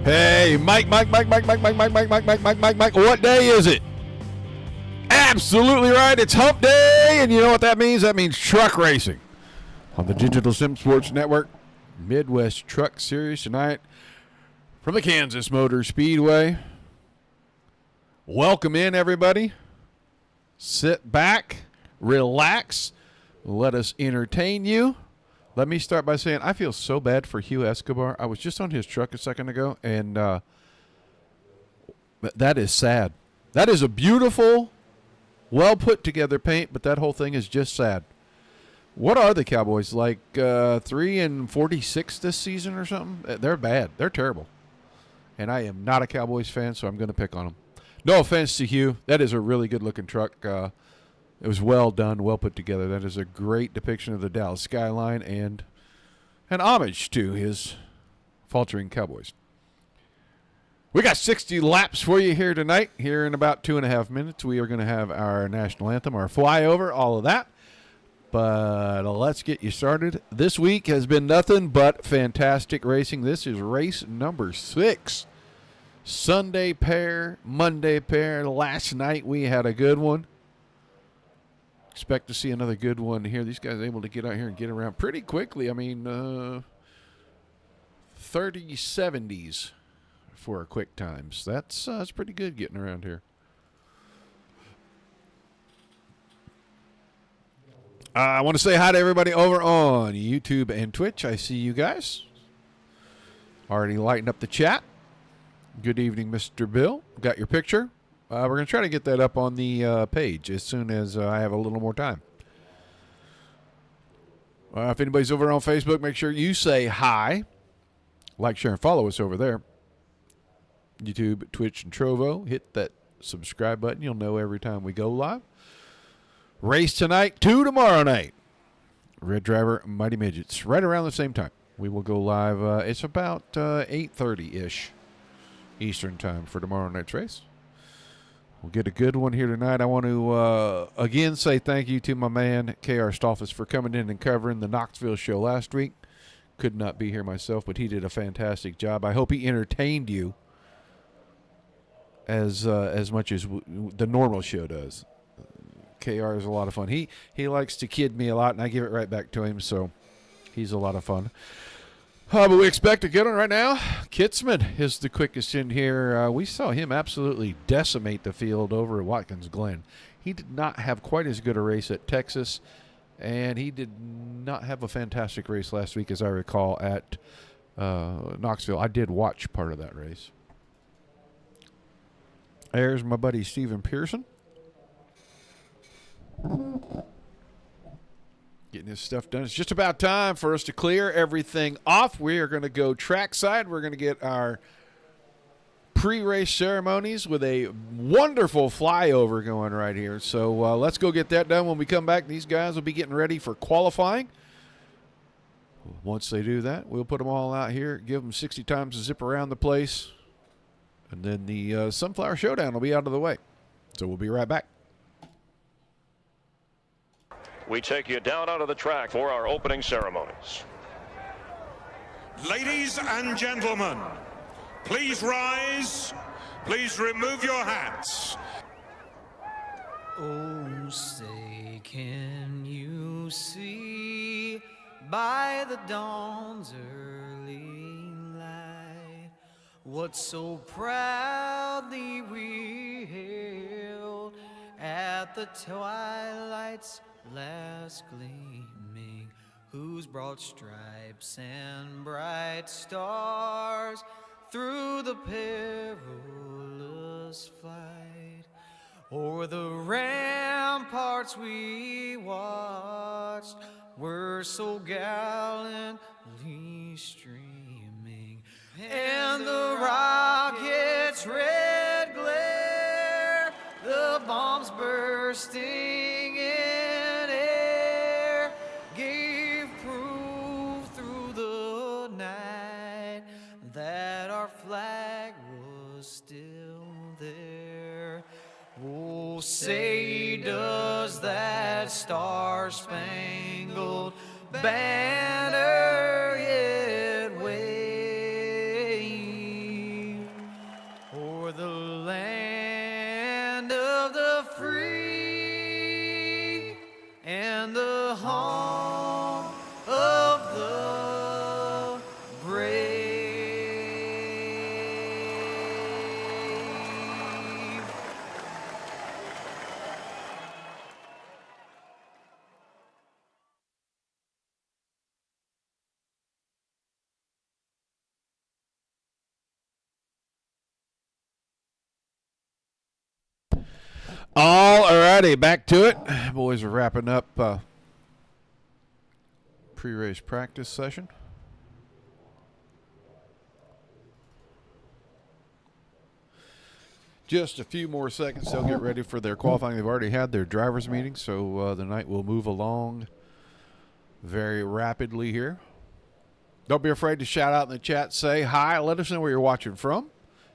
Hey, Mike, Mike. What day is it? Absolutely right. It's hump day, and you know what that means? That means truck racing. On the Digital Sim Sports Network, Midwest Truck Series tonight from the Kansas Motor Speedway. Welcome in, everybody. Sit back, relax, let us entertain you. Let me start by saying I feel so bad for Hugh Escobar. I was just on his truck a second ago, and that is sad. That is a beautiful, well-put-together paint, but that whole thing is just sad. What are the Cowboys, like 3-46 this season or something? They're bad. They're terrible. And I am not a Cowboys fan, so I'm going to pick on them. No offense to Hugh. That is a really good-looking truck. It was well done, well put together. That is a great depiction of the Dallas skyline and an homage to his faltering Cowboys. We got 60 laps for you here tonight. Here in about 2.5 minutes, we are going to have our national anthem, our flyover, all of that. But let's get you started. This week has been nothing but fantastic racing. This is race number 6. Sunday pair, Monday pair. Last night we had a good one. Expect to see another good one here. These guys are able to get out here and get around pretty quickly. I mean, 30-70s for quick times. That's pretty good getting around here. I want to say hi to everybody over on YouTube and Twitch. I see you guys. Already lighting up the chat. Good evening, Mr. Bill. Got your picture? We're going to try to get that up on the page as soon as I have a little more time. If anybody's over on Facebook, make sure you say hi. Like, share, and follow us over there. YouTube, Twitch, and Trovo. Hit that subscribe button. You'll know every time we go live. Race tonight, 2 tomorrow night. Red Driver, Mighty Midgets. Right around the same time. We will go live. It's about 8:30-ish Eastern time for tomorrow night's race. We'll get a good one here tonight. I want to, again, say thank you to my man, K.R. Stolfus, for coming in and covering the Knoxville show last week. Could not be here myself, but he did a fantastic job. I hope he entertained you as much as the normal show does. KR is a lot of fun. He likes to kid me a lot, and I give it right back to him, so he's a lot of fun. But we expect a good one right now. Kitzman is the quickest in here. We saw him absolutely decimate the field over at Watkins Glen. He did not have quite as good a race at Texas, and he did not have a fantastic race last week, as I recall, at Knoxville. I did watch part of that race. There's my buddy Stephen Pearson. Getting his stuff done. It's just about time for us to clear everything off. We are going to go trackside. We're going to get our pre-race ceremonies with a wonderful flyover going right here. So let's go get that done. When we come back, these guys will be getting ready for qualifying. Once they do that, we'll put them all out here, give them 60 times to zip around the place, and then the Sunflower Showdown will be out of the way. So we'll be right back. We take you down onto the track for our opening ceremonies. Ladies and gentlemen, please rise. Please remove your hats. Oh, say, can you see by the dawn's early light what so proudly we hailed at the twilight's last gleaming, whose broad stripes and bright stars through the perilous flight o'er the ramparts we watched were so gallantly streaming, and the rocket's red glare, the bombs bursting in air, gave proof through the night that our flag was still there. Oh, say does that star-spangled banner yet wave Alrighty, back to it. Boys are wrapping up pre-race practice session. Just a few more seconds. They'll get ready for their qualifying. They've already had their driver's meeting, so the night will move along very rapidly here. Don't be afraid to shout out in the chat. Say hi. Let us know where you're watching from.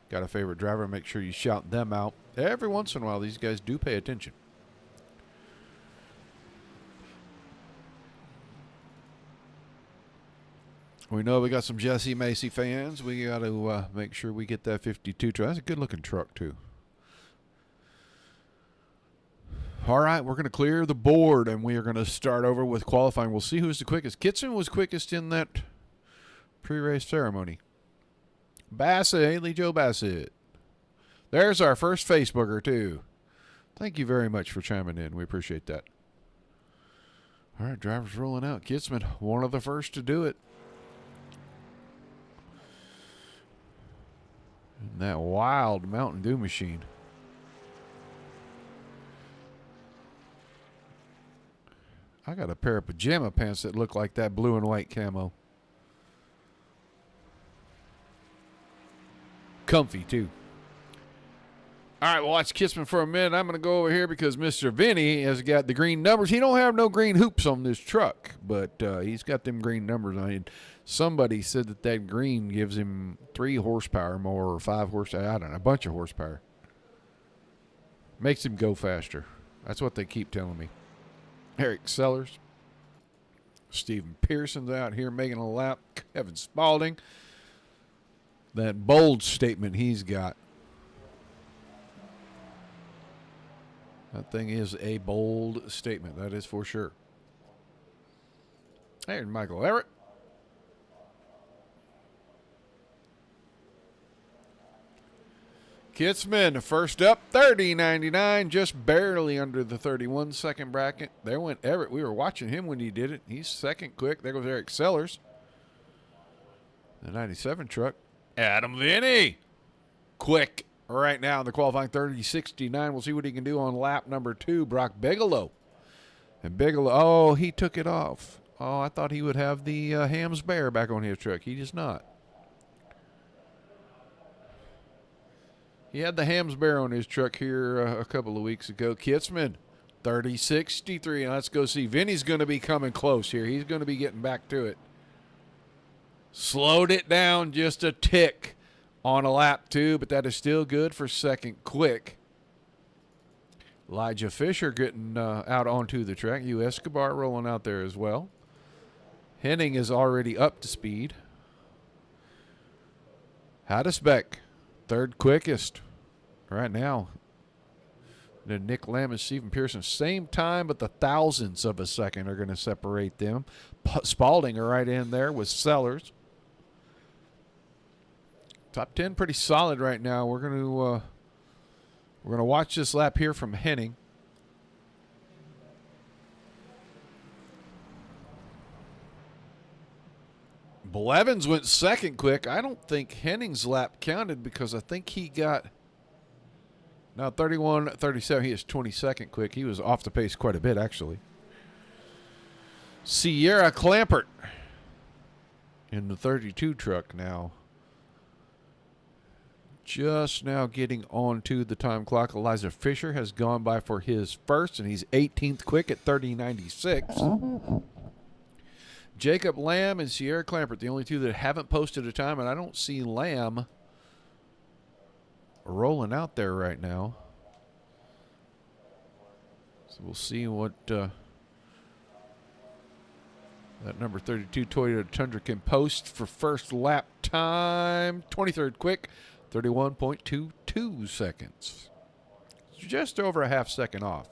Got a favorite driver, make sure you shout them out. Every once in a while, these guys do pay attention. We know we got some Jesse Macy fans. We got to make sure we get that 52 truck. That's a good-looking truck, too. All right, we're going to clear the board, and we are going to start over with qualifying. We'll see who's the quickest. Kitson was quickest in that pre-race ceremony. Bassett, Haley Joe Bassett. There's our first Facebooker, too. Thank you very much for chiming in. We appreciate that. All right, drivers rolling out. Kitzman, one of the first to do it. And that wild Mountain Dew machine. I got a pair of pajama pants that look like that blue and white camo. Comfy, too. All right, well, watch Kissman for a minute. I'm going to go over here because Mr. Vinny has got the green numbers. He don't have no green hoops on this truck, but he's got them green numbers on it. Somebody said that green gives him 3 horsepower more or 5 horsepower. I don't know, a bunch of horsepower. Makes him go faster. That's what they keep telling me. Eric Sellers. Stephen Pearson's out here making a lap. Kevin Spaulding. That bold statement he's got. That thing is a bold statement. That is for sure. There's Michael Everett. Kitzman, first up, 30.99, just barely under the 31-second bracket. There went Everett. We were watching him when he did it. He's second quick. There goes Eric Sellers. The 97 truck. Adam Vinny. Quick right now in the qualifying 30.69. We'll see what he can do on lap number 2. Brock Bigelow. And Bigelow, oh, he took it off. Oh, I thought he would have the Hams Bear back on his truck. He does not. He had the Hams Bear on his truck here a couple of weeks ago. Kitzman, 30.63. And let's go see. Vinny's going to be coming close here. He's going to be getting back to it. Slowed it down just a tick on a lap 2, but that is still good for second quick. Elijah Fisher getting out onto the track. U. Escobar rolling out there as well. Henning is already up to speed. Haddisbeck, third quickest right now. Then Nick Lamb and Stephen Pearson, same time, but the thousandths of a second are going to separate them. Spaulding are right in there with Sellers. Top 10 pretty solid right now. We're going to watch this lap here from Henning. Blevins went second quick. I don't think Henning's lap counted because I think he got now 31.37. He is 22nd quick. He was off the pace quite a bit, actually. Sierra Clampert in the 32 truck now. Just now getting onto the time clock. Elijah Fisher has gone by for his first, and he's 18th quick at 30.96. Jacob Lamb and Sierra Clampert, the only two that haven't posted a time, and I don't see Lamb rolling out there right now. So we'll see what that number 32 Toyota Tundra can post for first lap time. 23rd quick, 31.22 seconds. Just over a half second off.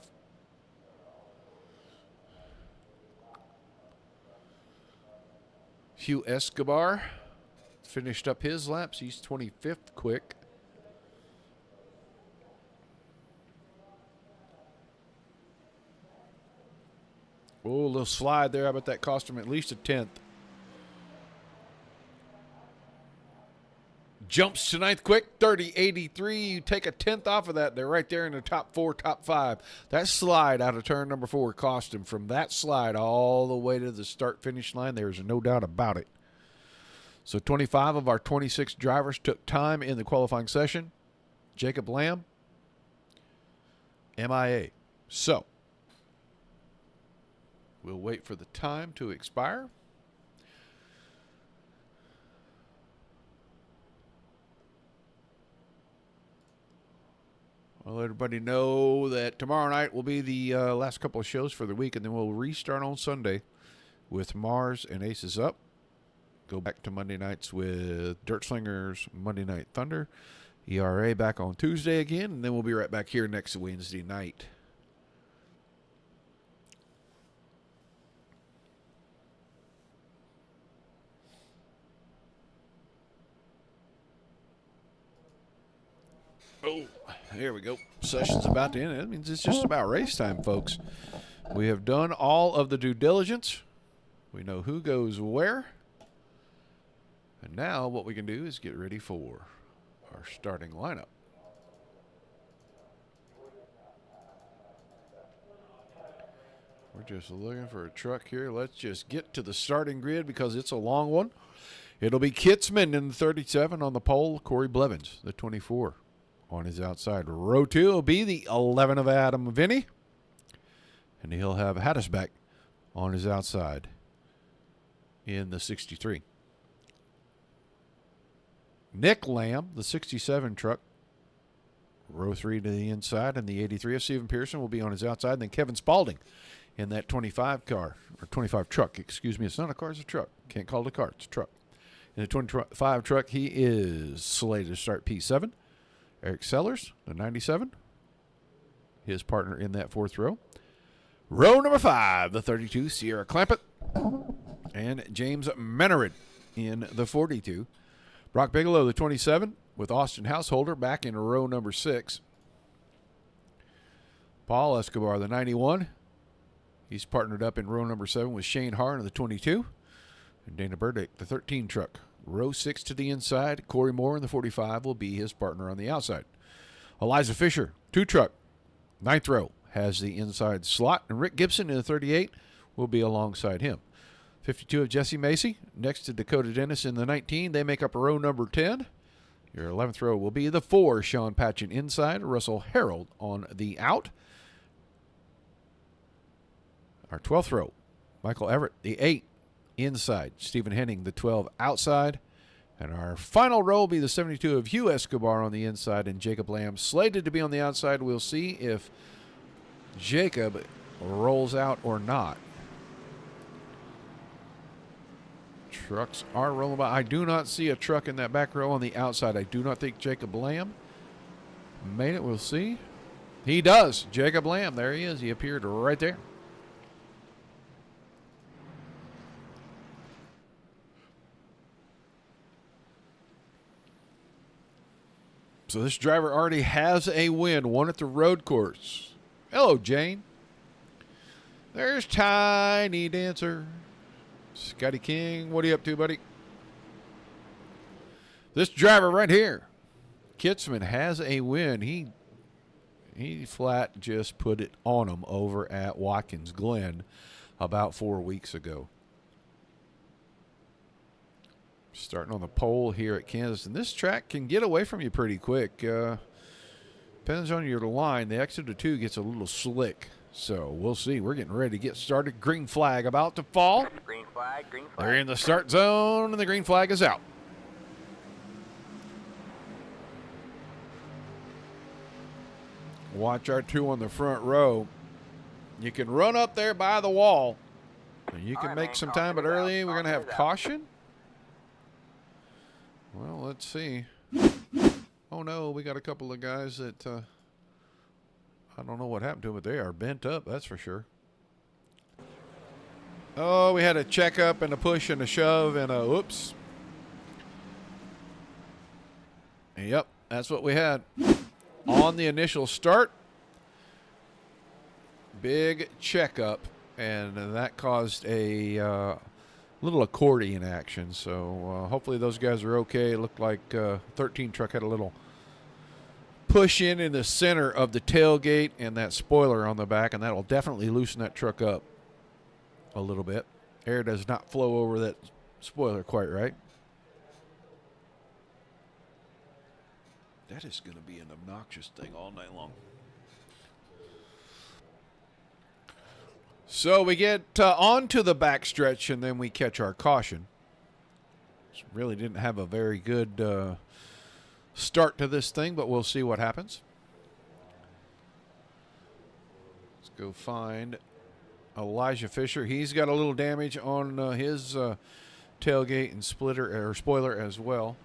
Hugh Escobar finished up his laps. He's 25th quick. Oh, a little slide there. I bet that cost him at least a 10th. Jumps to ninth quick, 30.83. You take a tenth off of that, they're right there in the top 4, top 5. That slide out of turn number 4 cost him from that slide all the way to the start-finish line. There's no doubt about it. So 25 of our 26 drivers took time in the qualifying session. Jacob Lamb, MIA. So we'll wait for the time to expire. I'll let everybody know that tomorrow night will be the last couple of shows for the week, and then we'll restart on Sunday with Mars and Aces Up. Go back to Monday nights with Dirt Slingers, Monday Night Thunder. ERA back on Tuesday again, and then we'll be right back here next Wednesday night. Oh, here we go. Session's about to end. That means it's just about race time, folks. We have done all of the due diligence. We know who goes where. And now what we can do is get ready for our starting lineup. We're just looking for a truck here. Let's just get to the starting grid because it's a long one. It'll be Kitzman in the 37 on the pole. Corey Blevins, the 24. On his outside. Row 2 will be the 11 of Adam Vinny. And he'll have Hattisbeck on his outside in the 63. Nick Lamb, the 67 truck. Row 3 to the inside. And the 83 of Stephen Pearson will be on his outside. And then Kevin Spaulding in that 25 car. Or 25 truck, excuse me. It's not a car, it's a truck. Can't call it a car, it's a truck. In the 25 truck, he is slated to start P7. Eric Sellers, the 97, his partner in that 4th row. Row number 5, the 32, Sierra Clampett, and James Menerid in the 42. Brock Bigelow, the 27, with Austin Householder back in row number 6. Paul Escobar, the 91, he's partnered up in row number 7 with Shane Harn of the 22. And Dana Burdick, the 13 truck. Row 6 to the inside. Corey Moore in the 45 will be his partner on the outside. Eliza Fisher, 2 truck. 9th row has the inside slot. And Rick Gibson in the 38 will be alongside him. 52 of Jesse Macy next to Dakota Dennis in the 19. They make up row number 10. Your 11th row will be the 4, Sean Patchen inside. Russell Harold on the out. Our 12th row, Michael Everett, the 8. Inside, Stephen Henning, the 12 outside. And our final row will be the 72 of Hugh Escobar on the inside and Jacob Lamb slated to be on the outside. We'll see if Jacob rolls out or not. Trucks are rolling by. I do not see a truck in that back row on the outside. I do not think Jacob Lamb made it. We'll see. He does. Jacob Lamb. There he is. He appeared right there. So this driver already has a win, one at the road course. Hello, Jane. There's Tiny Dancer. Scotty King, what are you up to, buddy? This driver right here, Kitzman, has a win. He flat just put it on him over at Watkins Glen about 4 weeks ago. Starting on the pole here at Kansas. And this track can get away from you pretty quick. Depends on your line. The exit of 2 gets a little slick. So we'll see. We're getting ready to get started. Green flag about to fall. Green flag, green flag. They're in the start zone, and the green flag is out. Watch our 2 on the front row. You can run up there by the wall. And you can make some time, but early we're going to have caution. Well, let's see. Oh, no, we got a couple of guys that I don't know what happened to them, but they are bent up, that's for sure. Oh, we had a checkup and a push and a shove and a whoops. Yep, that's what we had. On the initial start, big checkup, and that caused a little accordion action. So hopefully those guys are okay. It looked like 13 truck had a little push in the center of the tailgate and that spoiler on the back, and that'll definitely loosen that truck up a little bit. Air does not flow over that spoiler quite right. That is going to be an obnoxious thing all night long. So we get onto the backstretch, and then we catch our caution. Really didn't have a very good start to this thing, but we'll see what happens. Let's go find Elijah Fisher. He's got a little damage on his tailgate and splitter or spoiler as well.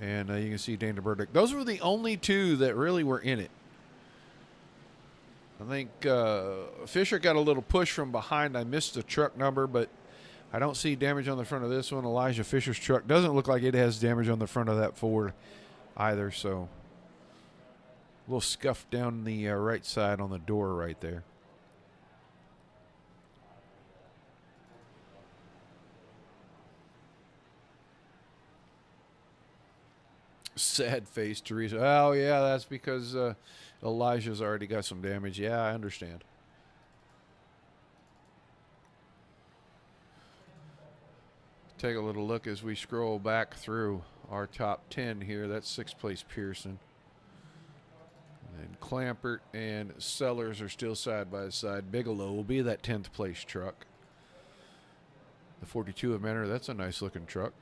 And you can see Dana Burdick. Those were the only two that really were in it. I think Fisher got a little push from behind. I missed the truck number, but I don't see damage on the front of this one. Elijah Fisher's truck doesn't look like it has damage on the front of that Ford either. So a little scuff down the right side on the door right there. Sad face, Teresa. Oh, yeah, that's because Elijah's already got some damage. Yeah, I understand. Take a little look as we scroll back through our top 10 here. That's sixth place Pearson. And Clampert and Sellers are still side by side. Bigelow will be that 10th place truck. The 42 of Menor, that's a nice looking truck.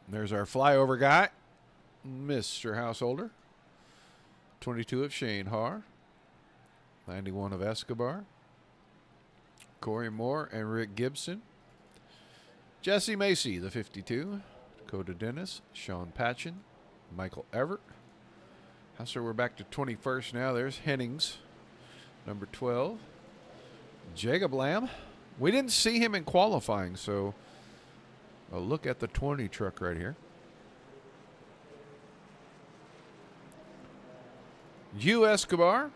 And there's our flyover guy, Mr. Householder. 22 of Shane Haar. 91 of Escobar. Corey Moore and Rick Gibson. Jesse Macy, the 52. Dakota Dennis. Sean Patchen. Michael Everett. So we're back to 21st now. There's Hennings, number 12. Jacob Lamb. We didn't see him in qualifying, so a look at the 20 truck right here. U. Escobar.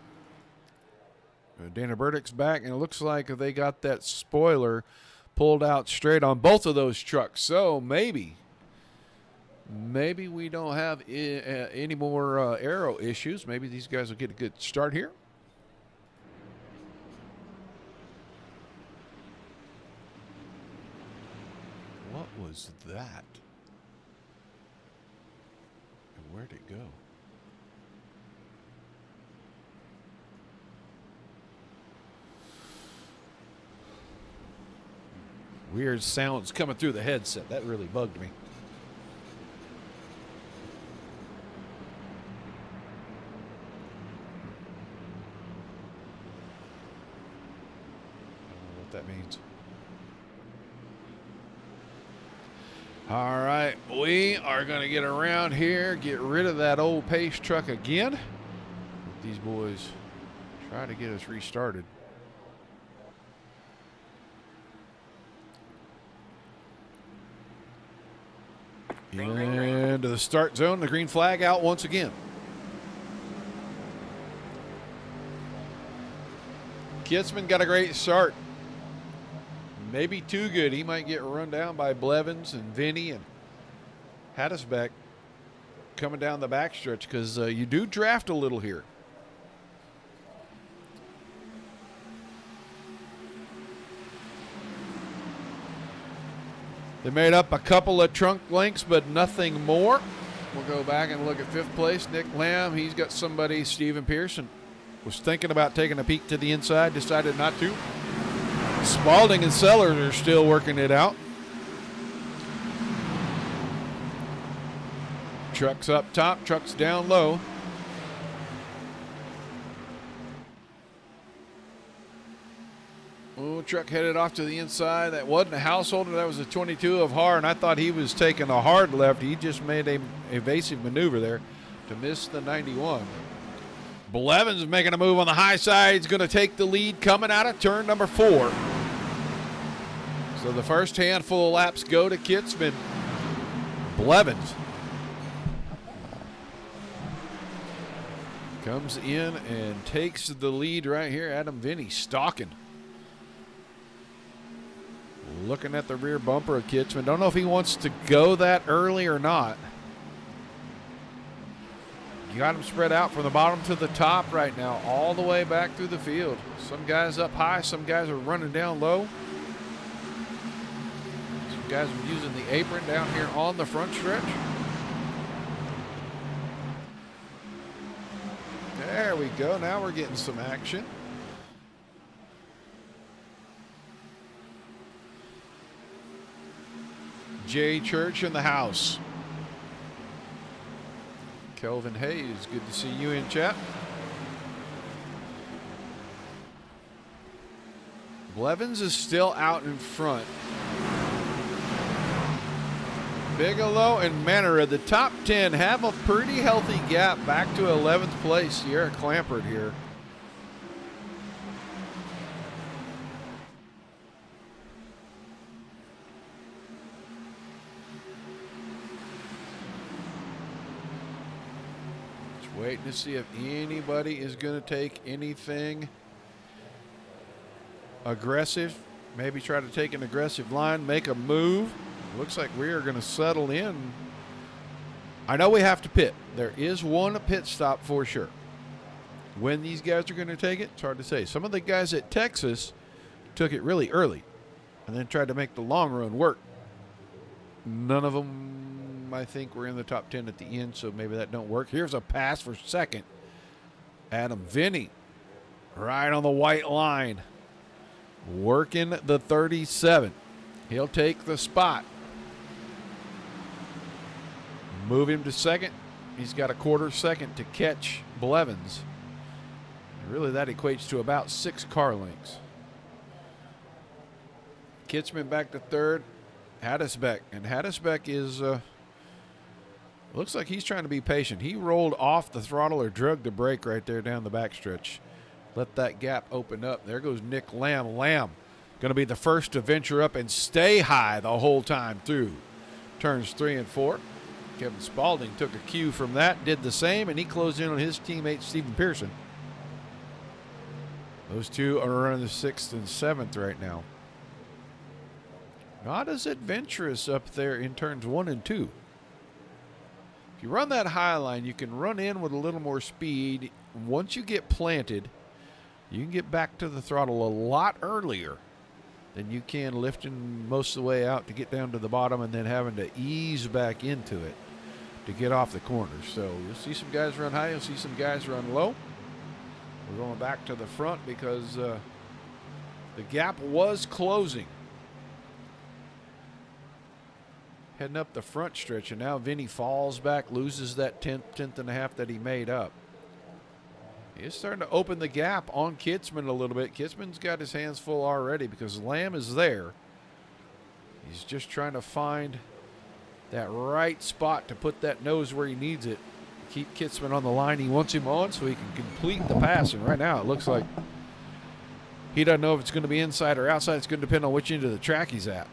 Dana Burdick's back, and it looks like they got that spoiler pulled out straight on both of those trucks. So maybe we don't have any more aero issues. Maybe these guys will get a good start here. What was that? And where'd it go? Weird sounds coming through the headset. That really bugged me. I don't know what that means. All right, we are going to get around here, get rid of that old pace truck again. Let these boys try to get us restarted. Into the start zone, the green flag out once again. Kitzman got a great start. Maybe too good. He might get run down by Blevins and Vinny and Hattisbeck coming down the backstretch because you do draft a little here. They made up a couple of trunk lengths, but nothing more. We'll go back and look at fifth place. Nick Lamb, he's got somebody, Stephen Pearson, was thinking about taking a peek to the inside, decided not to. Spalding and Sellers are still working it out. Trucks up top, trucks down low. Oh, truck headed off to the inside. That wasn't a Householder. That was a 22 of Haar, and I thought he was taking a hard left. He just made a evasive maneuver there to miss the 91. Blevins is making a move on the high side. He's going to take the lead coming out of turn number 4. So the first handful of laps go to Kitzman. Blevins comes in and takes the lead right here. Adam Vinny stalking. Looking at the rear bumper of Kitchman. Don't know if he wants to go that early or not. You got them spread out from the bottom to the top right now, all the way back through the field. Some guys up high, some guys are running down low. Some guys are using the apron down here on the front stretch. There we go. Now we're getting some action. Jay Church in the house. Kelvin Hayes, good to see you in chat. Blevins is still out in front. Bigelow and Manera, the top 10, have a pretty healthy gap back to 11th place. Sierra Clampert here. Waiting to see if anybody is going to take anything aggressive. Maybe try to take an aggressive line, make a move. Looks like we are going to settle in. I know we have to pit. There is one pit stop for sure. When these guys are going to take it, it's hard to say. Some of the guys at Texas took it really early and then tried to make the long run work. None of them, I think, were in the top 10 at the end, so maybe that don't work. Here's a pass for second. Adam Vinny right on the white line, working the 37. He'll take the spot. Move him to second. He's got a quarter second to catch Blevins. Really, that equates to about 6 car lengths. Kitchman back to third. Haddisbeck. And Haddisbeck is, looks like he's trying to be patient. He rolled off the throttle or drug the brake right there down the backstretch. Let that gap open up. There goes Nick Lamb. Lamb going to be the first to venture up and stay high the whole time through turns 3 and 4. Kevin Spaulding took a cue from that, did the same, and he closed in on his teammate Stephen Pearson. Those two are running the 6th and 7th right now. Not as adventurous up there in turns 1 and 2. If you run that high line, you can run in with a little more speed. Once you get planted, you can get back to the throttle a lot earlier than you can lifting most of the way out to get down to the bottom and then having to ease back into it to get off the corners. So you'll see some guys run high, you'll see some guys run low. We're going back to the front because the gap was closing. Heading up the front stretch, and now Vinny falls back, loses that tenth and a half that he made up. He's starting to open the gap on Kitzman a little bit. Kitzman's got his hands full already because Lamb is there. He's just trying to find that right spot to put that nose where he needs it. Keep Kitzman on the line he wants him on so he can complete the pass. And right now it looks like he doesn't know if it's going to be inside or outside. It's going to depend on which end of the track he's at.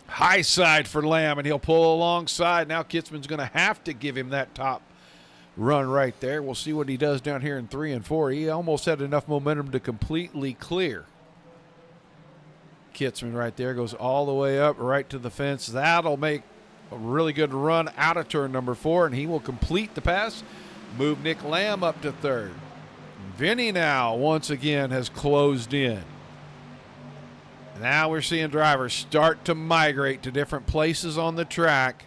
High side for Lamb, and he'll pull alongside. Now Kitzman's going to have to give him that top run right there. We'll see what he does down here in 3 and 4. He almost had enough momentum to completely clear. Kitzman right there goes all the way up right to the fence. That'll make a really good run out of turn number 4, and he will complete the pass. Move Nick Lamb up to third. Vinny now once again has closed in. Now we're seeing drivers start to migrate to different places on the track.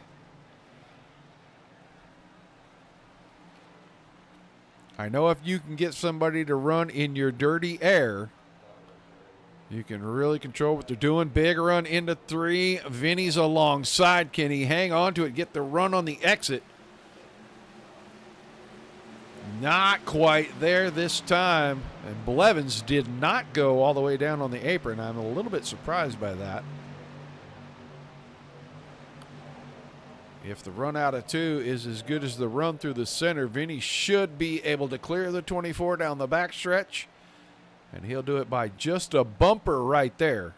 I know if you can get somebody to run in your dirty air, you can really control what they're doing. Big run into 3. Vinny's alongside. Can he hang on to it, get the run on the exit? Not quite there this time. And Blevins did not go all the way down on the apron. I'm a little bit surprised by that. If the run out of 2 is as good as the run through the center, Vinny should be able to clear the 24 down the backstretch. And he'll do it by just a bumper right there.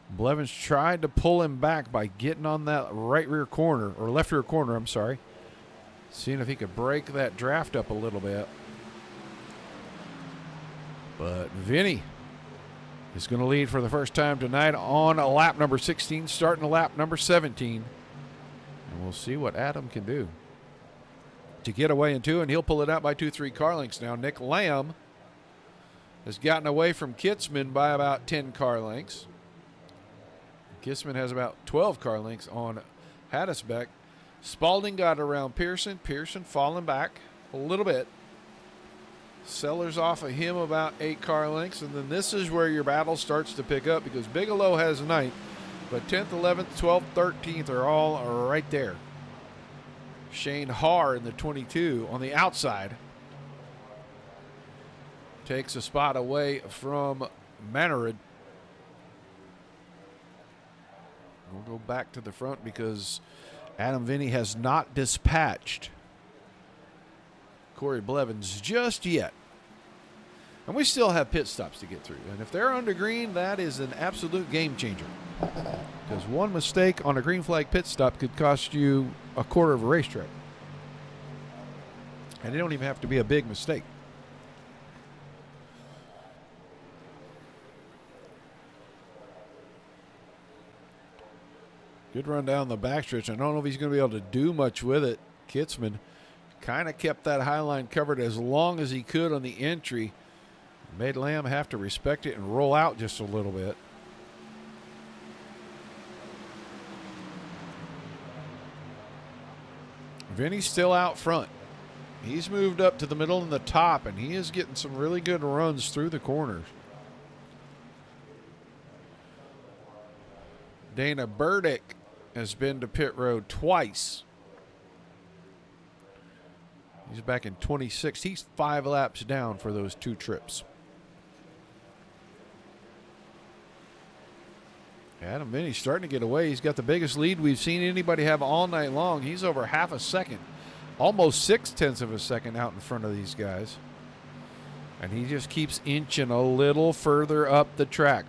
Blevins tried to pull him back by getting on that right rear corner, or left rear corner, I'm sorry. Seeing if he could break that draft up a little bit. But Vinny is going to lead for the first time tonight on a lap number 16, starting a lap number 17. And we'll see what Adam can do to get away in 2, and he'll pull it out by 2-3 car lengths now. Nick Lamb has gotten away from Kitzman by about 10 car lengths. Kitzman has about 12 car lengths on Hattisbeck. Spalding got around Pearson. Pearson falling back a little bit. Sellers off of him about 8 car lengths, and then this is where your battle starts to pick up because Bigelow has 9th, but 10th, 11th, 12th, 13th are all right there. Shane Haar in the 22 on the outside takes a spot away from Mannerud. We'll go back to the front because Adam Vinny has not dispatched Corey Blevins just yet. And we still have pit stops to get through. And if they're under green, that is an absolute game changer. Because one mistake on a green flag pit stop could cost you a quarter of a racetrack. And it don't even have to be a big mistake. Good run down the backstretch. I don't know if he's going to be able to do much with it. Kitzman kind of kept that high line covered as long as he could on the entry. Made Lamb have to respect it and roll out just a little bit. Vinny's still out front. He's moved up to the middle and the top, and he is getting some really good runs through the corners. Dana Burdick has been to pit road twice. He's back in 26. He's 5 laps down for those 2 trips. Adam Vinny's starting to get away. He's got the biggest lead we've seen anybody have all night long. He's over half a second, almost 0.6 of a second out in front of these guys. And he just keeps inching a little further up the track.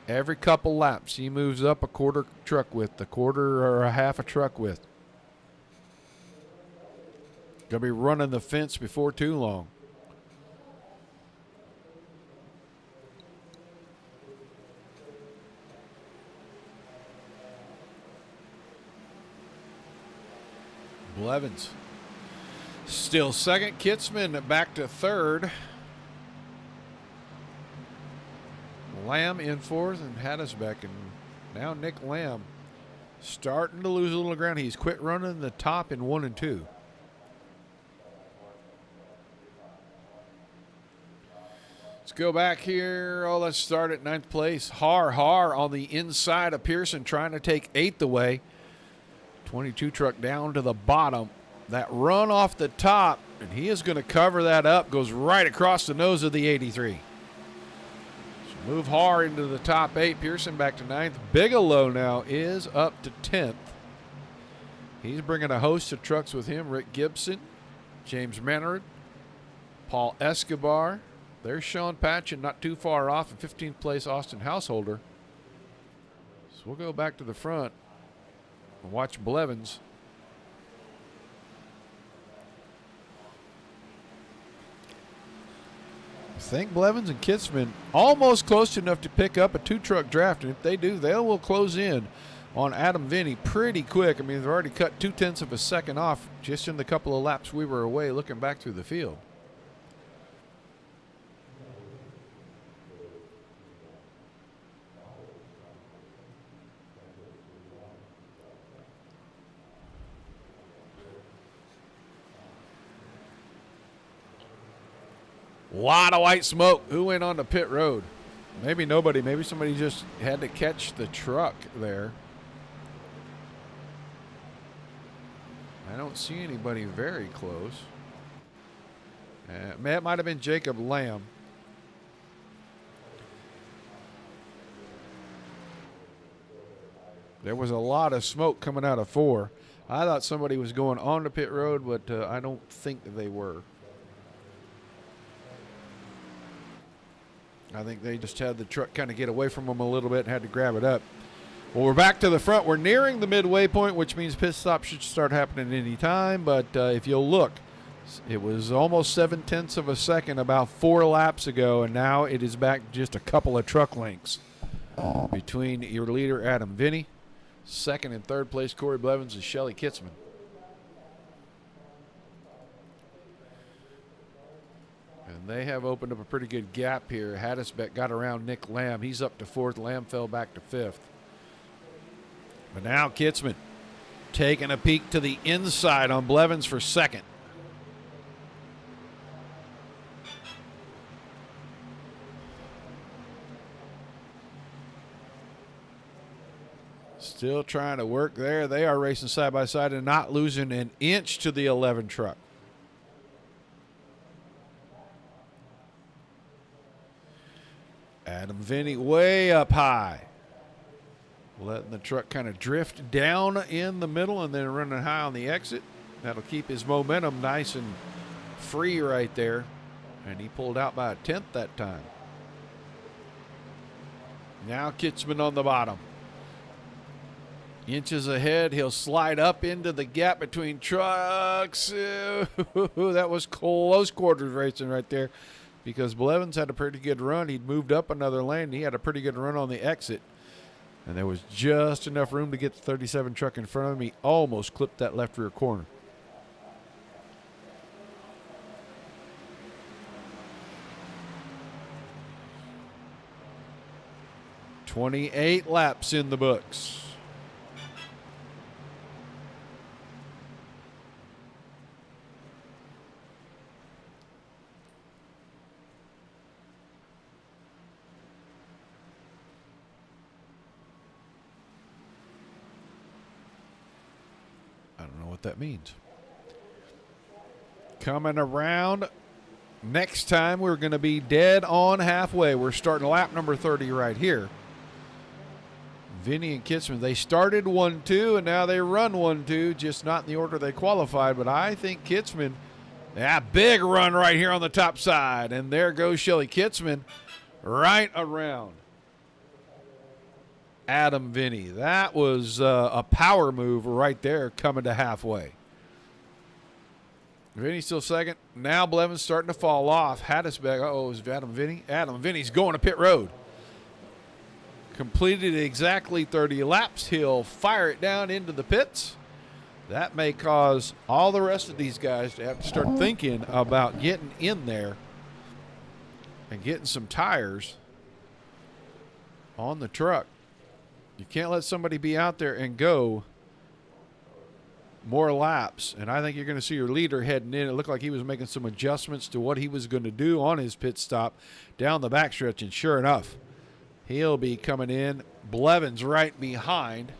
Every couple laps, he moves up a quarter truck width, a quarter or a half a truck width. Gonna be running the fence before too long. Blevins still second. Kitzman back to third. Lamb in fourth and Hattisbeck, and now Nick Lamb starting to lose a little ground. He's quit running the top in 1 and 2. Let's go back here. Oh, let's start at 9th place. Har on the inside of Pearson trying to take 8th away. 22 truck down to the bottom. That run off the top, and he is going to cover that up. Goes right across the nose of the 83. So move Har into the top 8. Pearson back to 9th. Bigelow now is up to 10th. He's bringing a host of trucks with him. Rick Gibson, James Mannerud, Paul Escobar. There's Sean Patchen not too far off. In 15th place, Austin Householder. So we'll go back to the front and watch Blevins. I think Blevins and Kitzman almost close enough to pick up a 2-truck draft, and if they do, they will close in on Adam Vinny pretty quick. I mean, they've already cut 0.2 of a second off just in the couple of laps we were away looking back through the field. Lot of white smoke. Who went on the pit road? Maybe nobody. Maybe somebody just had to catch the truck there. I don't see anybody very close. It might have been Jacob Lamb. There was a lot of smoke coming out of 4. I thought somebody was going on the pit road, but I don't think they were. I think they just had the truck kind of get away from them a little bit and had to grab it up. Well, we're back to the front. We're nearing the midway point, which means pit stop should start happening any time. But if you'll look, It was almost 7/10 of a second about 4 laps ago, and now it is back just a couple of truck lengths between your leader, Adam Vinny, second and third place, Corey Blevins, and Shelly Kitzman. And they have opened up a pretty good gap here. Hattisbeck got around Nick Lamb. He's up to fourth. Lamb fell back to fifth. But now Kitzman taking a peek to the inside on Blevins for second. Still trying to work there. They are racing side by side and not losing an inch to the 11 truck. Adam Vinny way up high. Letting the truck kind of drift down in the middle and then running high on the exit. That'll keep his momentum nice and free right there. And he pulled out by a 10th that time. Now Kitzman on the bottom. Inches ahead, he'll slide up into the gap between trucks. That was close quarters racing right there because Blevins had a pretty good run. He'd moved up another lane. He had a pretty good run on the exit. And there was just enough room to get the 37 truck in front of him. He almost clipped that left rear corner. "28 laps in the books. I don't know what that means. Coming around. Next time we're going to be dead on halfway. We're starting lap number 30 right here. Vinny and Kitzman, they started 1-2 and now they run 1-2, just not in the order they qualified. But I think Kitzman, big run right here on the top side. And there goes Shelly Kitzman right around Adam Vinny. That was a power move right there coming to halfway. Vinny still second. Now Blevins starting to fall off. Hattisbeck, is Adam Vinny? Adam Vinny's going to pit road. Completed exactly 30 laps. He'll fire it down into the pits. That may cause all the rest of these guys to have to start thinking about getting in there and getting some tires on the truck. You can't let somebody be out there and go more laps. And I think you're going to see your leader heading in. It looked like he was making some adjustments to what he was going to do on his pit stop down the backstretch. And sure enough, he'll be coming in. Blevins right behind.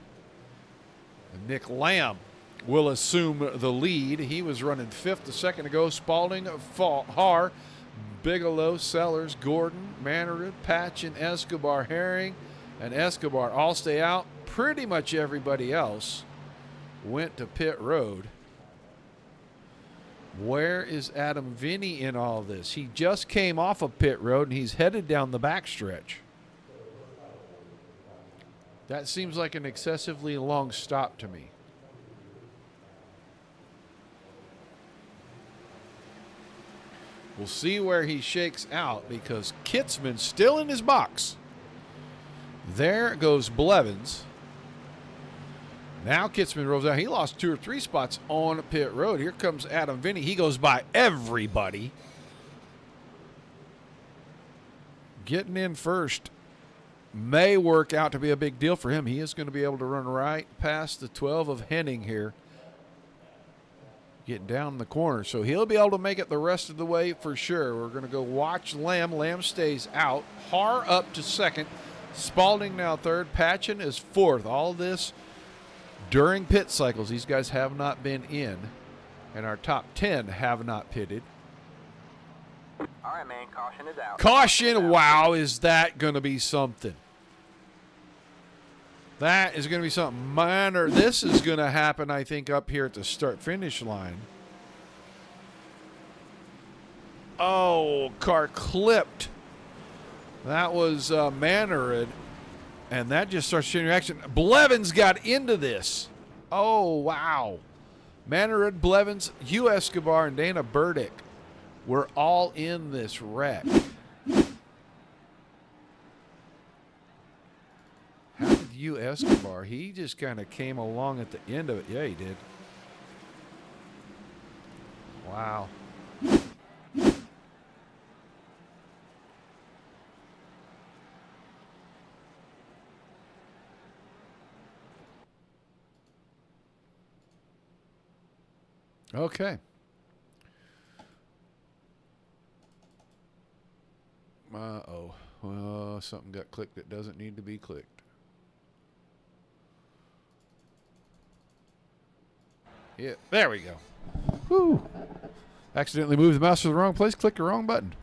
And Nick Lamb will assume the lead. He was running fifth a second ago. Spalding, Har, Bigelow, Sellers, Gordon, Mannerud, Patch, and Escobar, Herring, and Escobar all stay out. Pretty much everybody else went to pit road. Where is Adam Vinny in all this? He just came off of pit road and he's headed down the backstretch. That seems like an excessively long stop to me. We'll see where he shakes out because Kitzman's still in his box. There goes Blevins. Now Kitzman rolls out. He lost 2 or 3 spots on pit road. Here comes Adam Vinny. He goes by everybody. Getting in first may work out to be a big deal for him. He is going to be able to run right past the 12 of Henning here. Getting down the corner. So he'll be able to make it the rest of the way for sure. We're going to go watch Lamb. Lamb stays out. Har up to second. Spalding now third. Patchen is fourth. All this during pit cycles. These guys have not been in. And our top 10 have not pitted. All right, man. Caution is out. Caution. Wow, is that going to be something? That is going to be something minor. This is going to happen, I think, up here at the start-finish line. Oh, car clipped. That was Mannerud. And that just starts shooting action. Blevins got into this. Oh, wow. Mannerud, Blevins, Hugh Escobar, and Dana Burdick were all in this wreck. How did Hugh Escobar? He just kind of came along at the end of it. Yeah, he did. Wow. Okay. Uh-oh. Well, something got clicked that doesn't need to be clicked. Yeah, there we go. Whew. Accidentally moved the mouse to the wrong place, clicked the wrong button.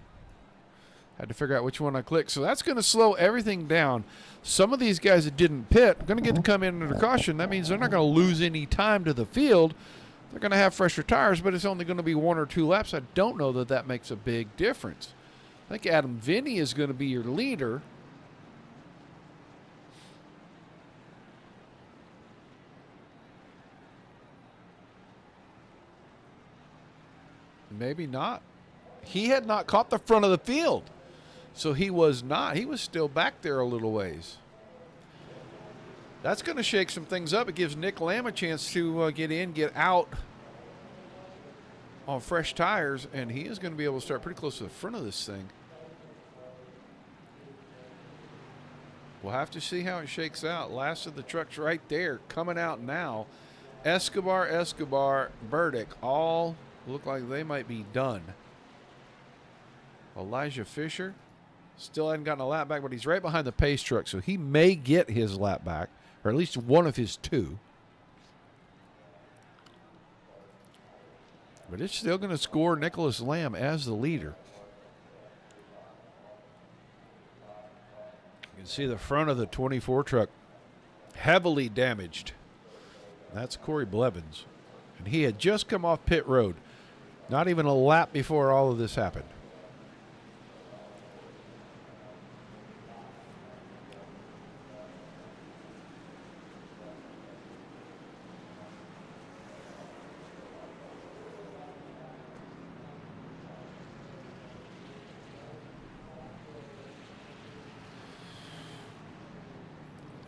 Had to figure out which one I clicked. So that's going to slow everything down. Some of these guys that didn't pit are going to get to come in under caution. That means they're not going to lose any time to the field. They're going to have fresher tires, but it's only going to be 1 or 2 laps. I don't know that that makes a big difference. I think Adam Vinny is going to be your leader. Maybe not. He had not caught the front of the field. So he was not. He was still back there a little ways. That's going to shake some things up. It gives Nick Lamb a chance to get in, get out on fresh tires, and he is going to be able to start pretty close to the front of this thing. We'll have to see how it shakes out. Last of the trucks right there coming out now. Escobar, Burdick, all look like they might be done. Elijah Fisher still hadn't gotten a lap back, but he's right behind the pace truck, so he may get his lap back, or at least one of his 2. But it's still going to score Nicholas Lamb as the leader. You can see the front of the 24 truck heavily damaged. That's Corey Blevins. And he had just come off pit road. Not even a lap before all of this happened.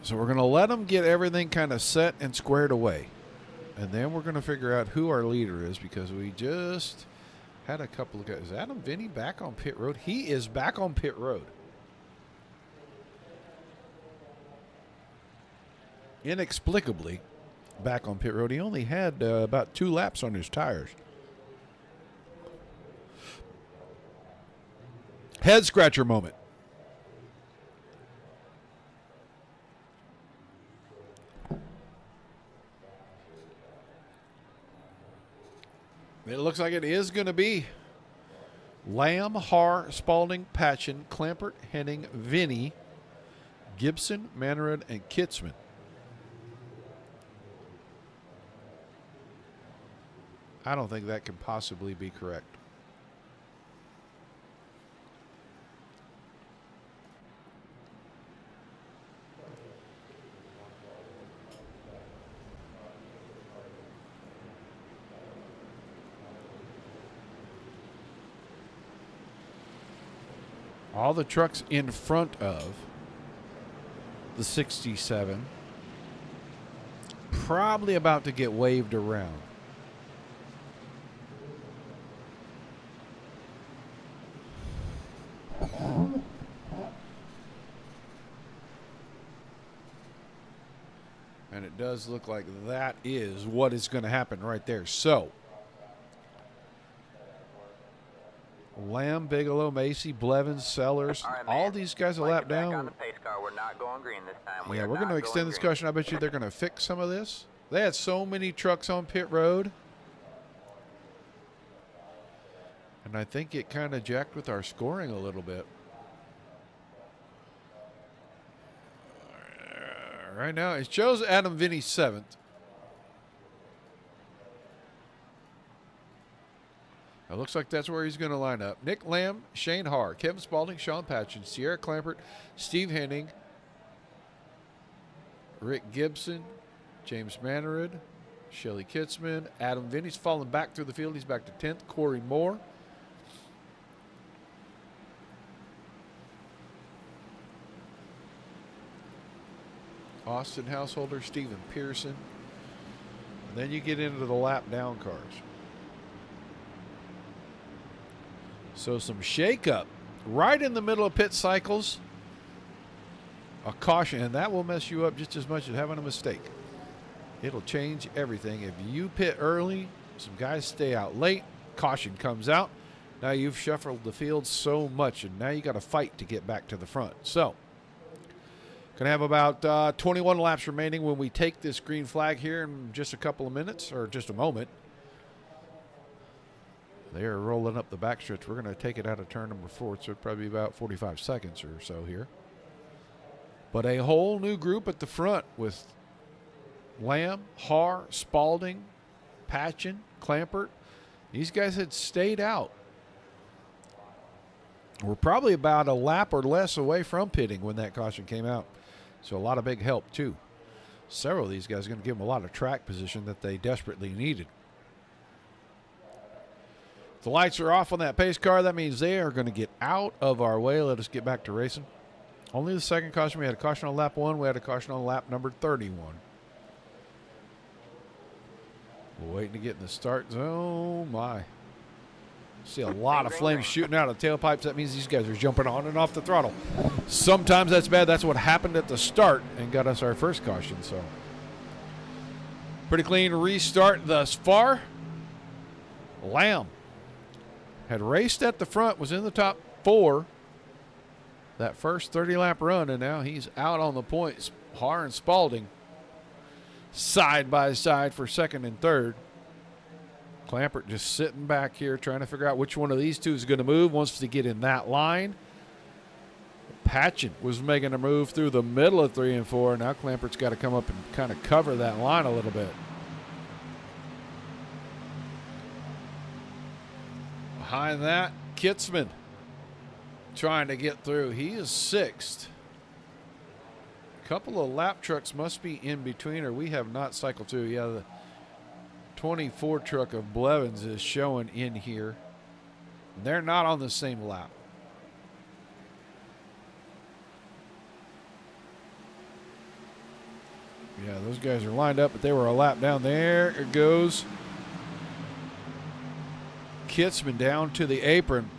So we're going to let them get everything kind of set and squared away. And then we're going to figure out who our leader is, because we just had a couple of guys. Is Adam Vinny back on pit road? He is back on pit road. Inexplicably back on pit road. He only had about 2 laps on his tires. Head scratcher moment. It looks like it is going to be Lamb, Haar, Spalding, Patchen, Clampert, Henning, Vinny, Gibson, Mannerud, and Kitzman. I don't think that can possibly be correct. All the trucks in front of the 67 probably about to get waved around. And it does look like that is what is going to happen right there. So Lamb, Bigelow, Macy, Blevins, Sellers, all these guys a lap down. On the pace car. We're not going green this time. Yeah, we're going to extend this caution. I bet you they're going to fix some of this. They had so many trucks on pit road. And I think it kind of jacked with our scoring a little bit. Right now, it shows Adam Vinny 7th. It looks like that's where he's going to line up. Nick Lamb, Shane Haar, Kevin Spalding, Sean Patchen, Sierra Clampert, Steve Henning, Rick Gibson, James Mannerud, Shelly Kitzman. Adam Vinny's falling back through the field. He's back to 10th. Corey Moore. Austin Householder, Stephen Pearson. And then you get into the lap down cars. So some shakeup right in the middle of pit cycles. A caution, and that will mess you up just as much as having a mistake. It'll change everything. If you pit early, some guys stay out late, caution comes out. Now you've shuffled the field so much, and now you got to fight to get back to the front. So, going to have about 21 laps remaining when we take this green flag here in just a couple of minutes, or just a moment. They are rolling up the backstretch. We're going to take it out of turn number 4, so it'll probably be about 45 seconds or so here. But a whole new group at the front with Lamb, Haar, Spalding, Patchen, Clampert. These guys had stayed out. We're probably about a lap or less away from pitting when that caution came out. So a lot of big help, too. Several of these guys are going to give them a lot of track position that they desperately needed. The lights are off on that pace car. That means they are going to get out of our way. Let us get back to racing. Only the second caution. We had a caution on lap 1. We had a caution on lap number 31. We're waiting to get in the start zone. Oh, my. See a lot of flames shooting out of the tailpipes. That means these guys are jumping on and off the throttle. Sometimes that's bad. That's what happened at the start and got us our first caution. So pretty clean restart thus far. Lamb had raced at the front, was in the top 4 that first 30-lap run, and now he's out on the points. Haar and Spalding side by side for second and third. Clampert just sitting back here trying to figure out which one of these two is going to move, wants to get in that line. Patchen was making a move through the middle of 3 and 4. Now Clampert's got to come up and kind of cover that line a little bit. Behind that, Kitzman trying to get through. He is 6th. A couple of lap trucks must be in between, or we have not cycled through. Yeah, the 24 truck of Blevins is showing in here. They're not on the same lap. Yeah, those guys are lined up, but they were a lap down. There it goes. Kitzman down to the apron.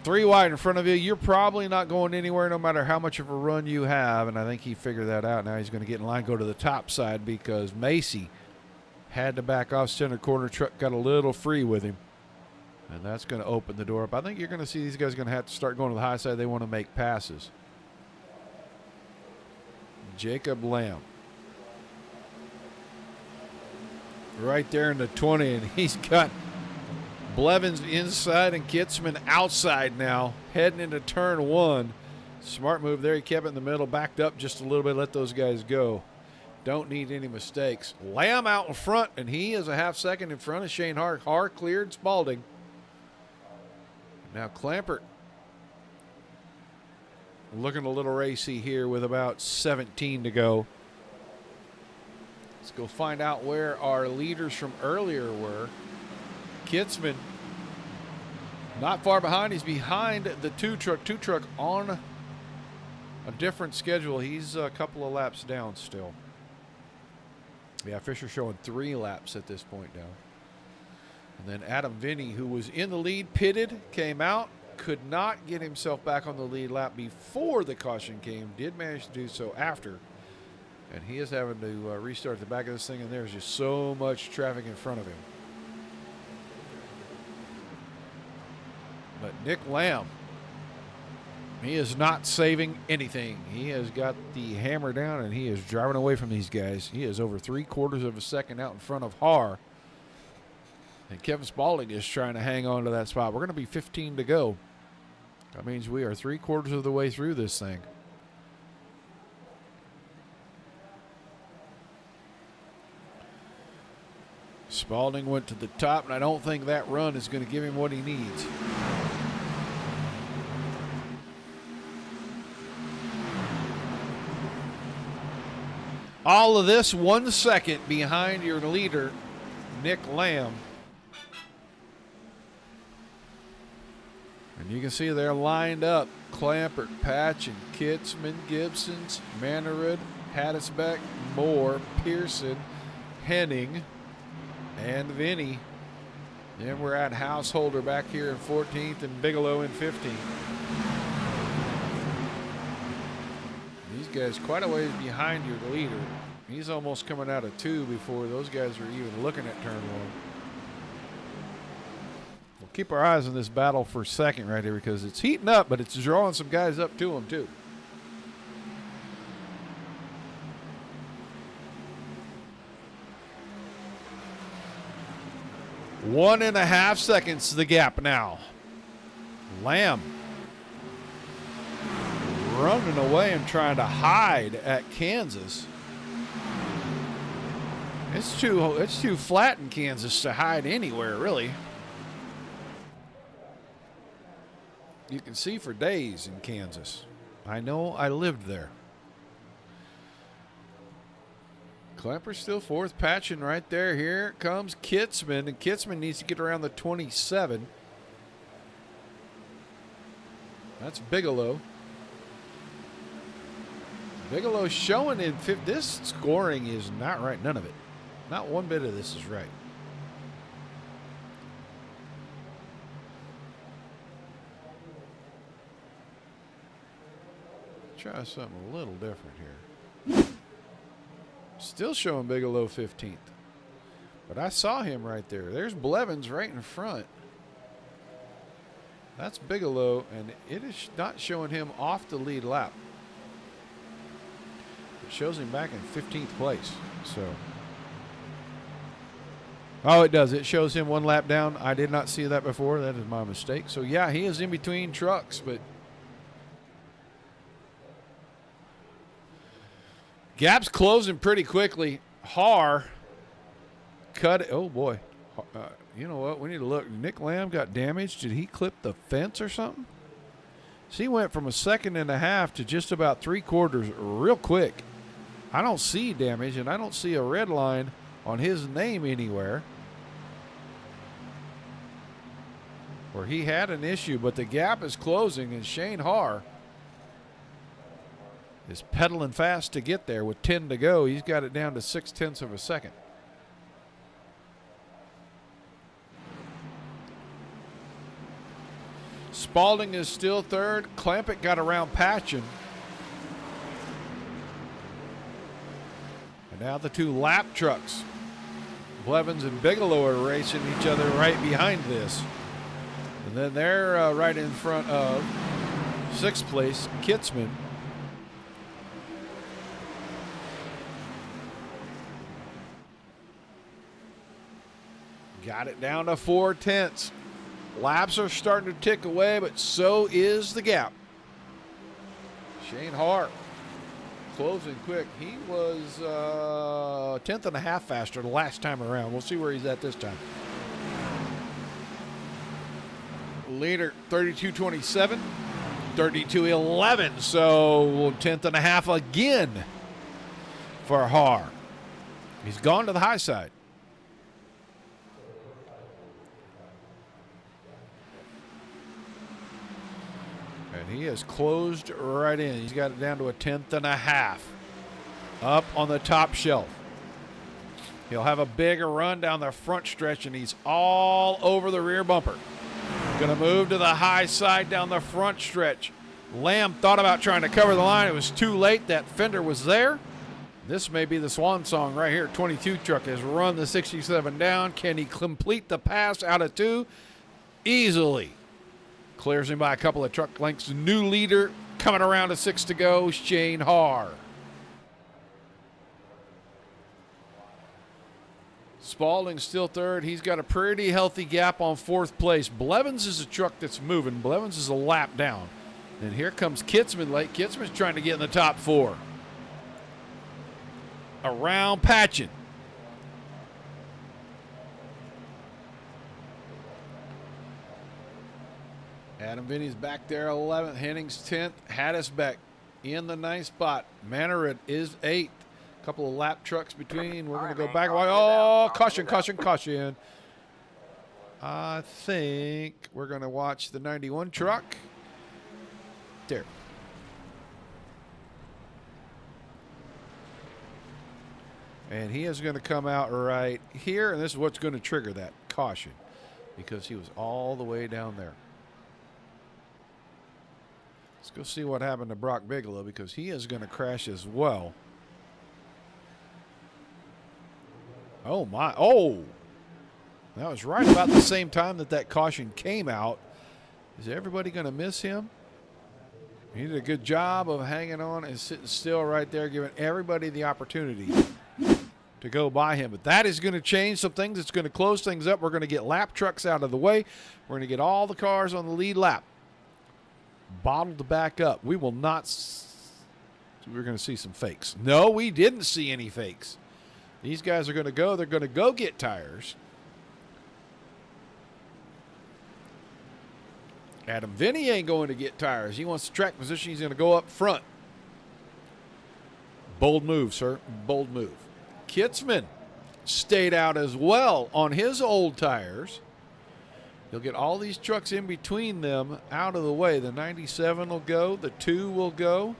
3 wide in front of you. You're probably not going anywhere no matter how much of a run you have, and I think he figured that out. Now he's going to get in line, go to the top side because Macy had to back off center corner. Truck got a little free with him, and that's going to open the door up. I think you're going to see these guys going to have to start going to the high side. They want to make passes. Jacob Lamb right there in the 20, and he's got Blevins inside and Kitzman outside now, heading into turn 1. Smart move there. He kept it in the middle, backed up just a little bit, let those guys go. Don't need any mistakes. Lamb out in front, and he is a half second in front of Shane Haar. Haar cleared Spalding. Now Clampert looking a little racy here with about 17 to go. Let's go find out where our leaders from earlier were. Kitzman not far behind. He's behind the two truck on a different schedule. He's a couple of laps down still. Yeah, Fisher showing 3 laps at this point down. And then Adam Vinny, who was in the lead, pitted, came out, could not get himself back on the lead lap before the caution came, did manage to do so after. And he is having to restart the back of this thing, and there's just so much traffic in front of him. But Nick Lamb, he is not saving anything. He has got the hammer down, and he is driving away from these guys. He is over 3/4 of a second out in front of Haar. And Kevin Spalding is trying to hang on to that spot. We're going to be 15 to go. That means we are 3/4 of the way through this thing. Spalding went to the top, and I don't think that run is going to give him what he needs. All of this 1 second behind your leader, Nick Lamb. And you can see they're lined up. Clampert, Patch, and Kitzman, Gibsons, Mannerud, Hattisbeck, Moore, Pearson, Henning, and Vinny. Then we're at Householder back here in 14th and Bigelow in 15th. These guys quite a ways behind your leader. He's almost coming out of 2 before those guys are even looking at turn 1. We'll keep our eyes on this battle for a second right here because it's heating up, but it's drawing some guys up to them too. One and a half seconds the gap now. Lamb running away and trying to hide at Kansas. It's too flat in Kansas to hide anywhere, really. You can see for days in Kansas. I know, I lived there. Klemper's still 4th, patching right there. Here comes Kitzman, and Kitzman needs to get around the 27. That's Bigelow. Bigelow showing in 5th. This scoring is not right. None of it. Not one bit of this is right. Try something a little different here. Still showing Bigelow 15th. But I saw him right there. There's Blevins right in front. That's Bigelow, and it is not showing him off the lead lap. It shows him back in 15th place. So, oh, it does. It shows him 1 lap down. I did not see that before. That is my mistake. So, yeah, he is in between trucks, but gap's closing pretty quickly. Har cut it. Oh, boy. You know what? We need to look. Nick Lamb got damaged. Did he clip the fence or something? So he went from 1.5 seconds to just about 3/4 real quick. I don't see damage, and I don't see a red line on his name anywhere where he had an issue, but the gap is closing, and Shane Har is pedaling fast to get there with 10 to go. He's got it down to 0.6 of a second. Spalding is still 3rd. Clampett got around Patchen. And now the 2 lap trucks. Blevins and Bigelow are racing each other right behind this. And then they're right in front of 6th place, Kitzman. Got it down to 0.4. Laps are starting to tick away, but so is the gap. Shane Hart closing quick. He was 1.5 tenths faster the last time around. We'll see where he's at this time. Leader 32.27, 32.11. So 1.5 tenths again for Har. He's gone to the high side. And he has closed right in. He's got it down to 1.5 tenths up on the top shelf. He'll have a bigger run down the front stretch, and he's all over the rear bumper. Going to move to the high side down the front stretch. Lamb thought about trying to cover the line. It was too late. That fender was there. This may be the swan song right here. 22 truck has run the 67 down. Can he complete the pass out of 2? Easily. Clears him by a couple of truck lengths. New leader coming around to 6 to go, Shane Har. Spalding still 3rd. He's got a pretty healthy gap on 4th place. Blevins is a truck that's moving. Blevins is a lap down. And here comes Kitzman late. Kitzman's trying to get in the top 4. Around Patchen. Adam Vinny's back there 11th. Henning's 10th. Hattisbeck in the 9th spot. Mannerud is 8th. Couple of lap trucks between. We're going to go All right, back. man, Oh, caution caution, is out. caution, caution. I think we're going to watch the 91 truck. There. And he is going to come out right here, and this is what's going to trigger that caution because he was all the way down there. Let's go see what happened to Brock Bigelow because he is going to crash as well. Oh, my. Oh, that was right about the same time that caution came out. Is everybody going to miss him? He did a good job of hanging on and sitting still right there, giving everybody the opportunity to go by him. But that is going to change some things. It's going to close things up. We're going to get lap trucks out of the way. We're going to get all the cars on the lead lap bottled back up. We will not. We're going to see some fakes. No, we didn't see any fakes. These guys are going to go. They're going to go get tires. Adam Vinny ain't going to get tires. He wants the track position. He's going to go up front. Bold move, sir. Bold move. Kitzman stayed out as well on his old tires. He'll get all these trucks in between them out of the way. The 97 will go. The 2 will go.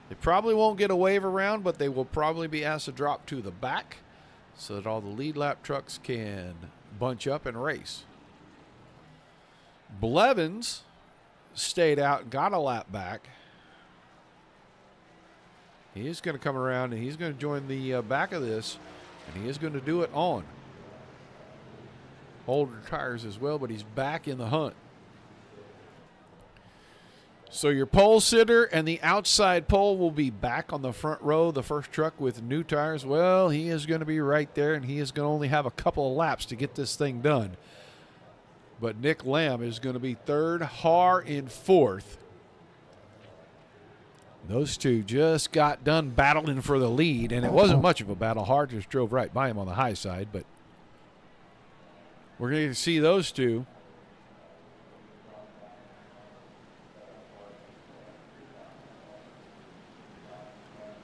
They probably won't get a wave around, but they will probably be asked to drop to the back so that all the lead lap trucks can bunch up and race. Blevins stayed out and got a lap back. He is going to come around and he's going to join the back of this, and he is going to do it on older tires as well, but he's back in the hunt. So your pole sitter and the outside pole will be back on the front row. The first truck with new tires, well, he is going to be right there, and he is going to only have a couple of laps to get this thing done. But Nick Lamb is going to be third, Har in fourth. Those two just got done battling for the lead, and it wasn't much of a battle. Har just drove right by him on the high side, but we're going to see those two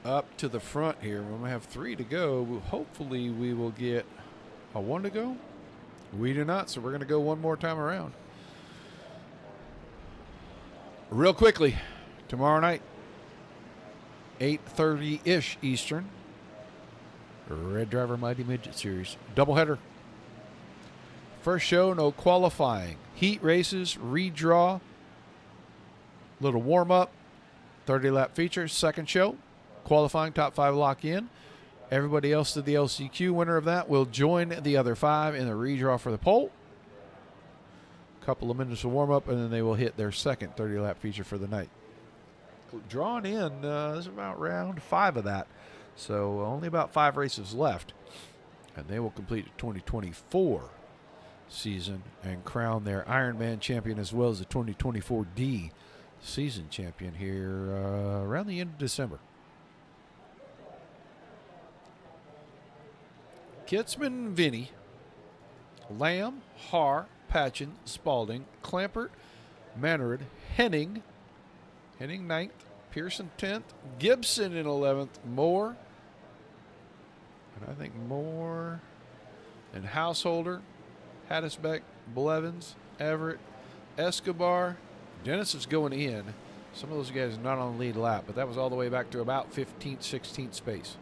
up to the front here. We're going to have 3 to go. Hopefully we will get a 1 to go. We do not, so we're going to go one more time around. Real quickly, tomorrow night, 8:30-ish Eastern, Red Driver Mighty Midget Series. Doubleheader. First show, no qualifying. Heat races, redraw, little warm-up, 30-lap feature. Second show, qualifying, top 5 lock in. Everybody else to the LCQ winner of that will join the other 5 in the redraw for the pole. Couple of minutes of warm-up, and then they will hit their second 30-lap feature for the night. Drawn in, this is about round 5 of that. So only about 5 races left. And they will complete the 2024 season and crown their Ironman champion as well as the 2024D season champion here around the end of December. Kitzman, Vinny, Lamb, Har, Patchen, Spalding, Clampert, Manard, Henning 9th, Pearson 10th, Gibson in 11th, Moore, and I think Moore and Householder, Hattisbeck, Blevins, Everett, Escobar. Dennis is going in. Some of those guys are not on the lead lap, but that was all the way back to about 15th, 16th space.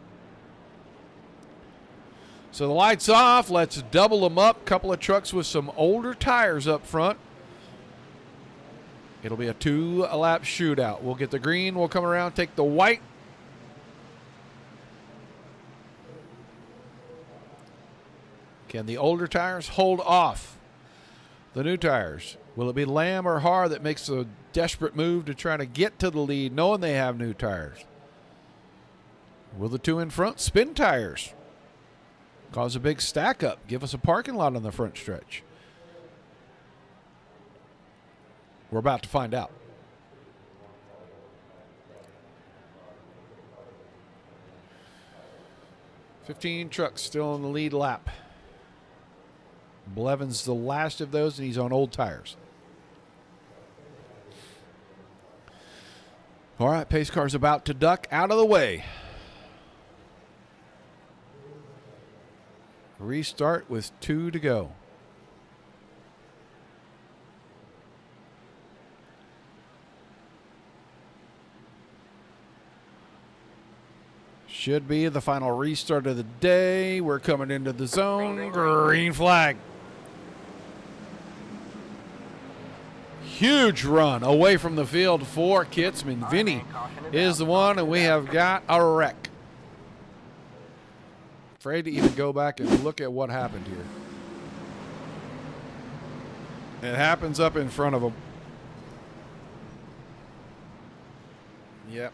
So the lights off. Let's double them up. Couple of trucks with some older tires up front. It'll be a 2-lap shootout. We'll get the green. We'll come around, take the white. Can the older tires hold off the new tires? Will it be Lamb or Har that makes a desperate move to try to get to the lead, knowing they have new tires? Will the 2 in front spin tires? Cause a big stack up. Give us a parking lot on the front stretch. We're about to find out. $15 trucks still on the lead lap. Blevins the last of those, and he's on old tires. All right, pace car's about to duck out of the way. Restart with 2 to go. Should be the final restart of the day. We're coming into the zone. Green flag. Huge run away from the field for Kitzman. Vinny is the one, and we have got a wreck. Afraid to even go back and look at what happened here. It happens up in front of him. Yep.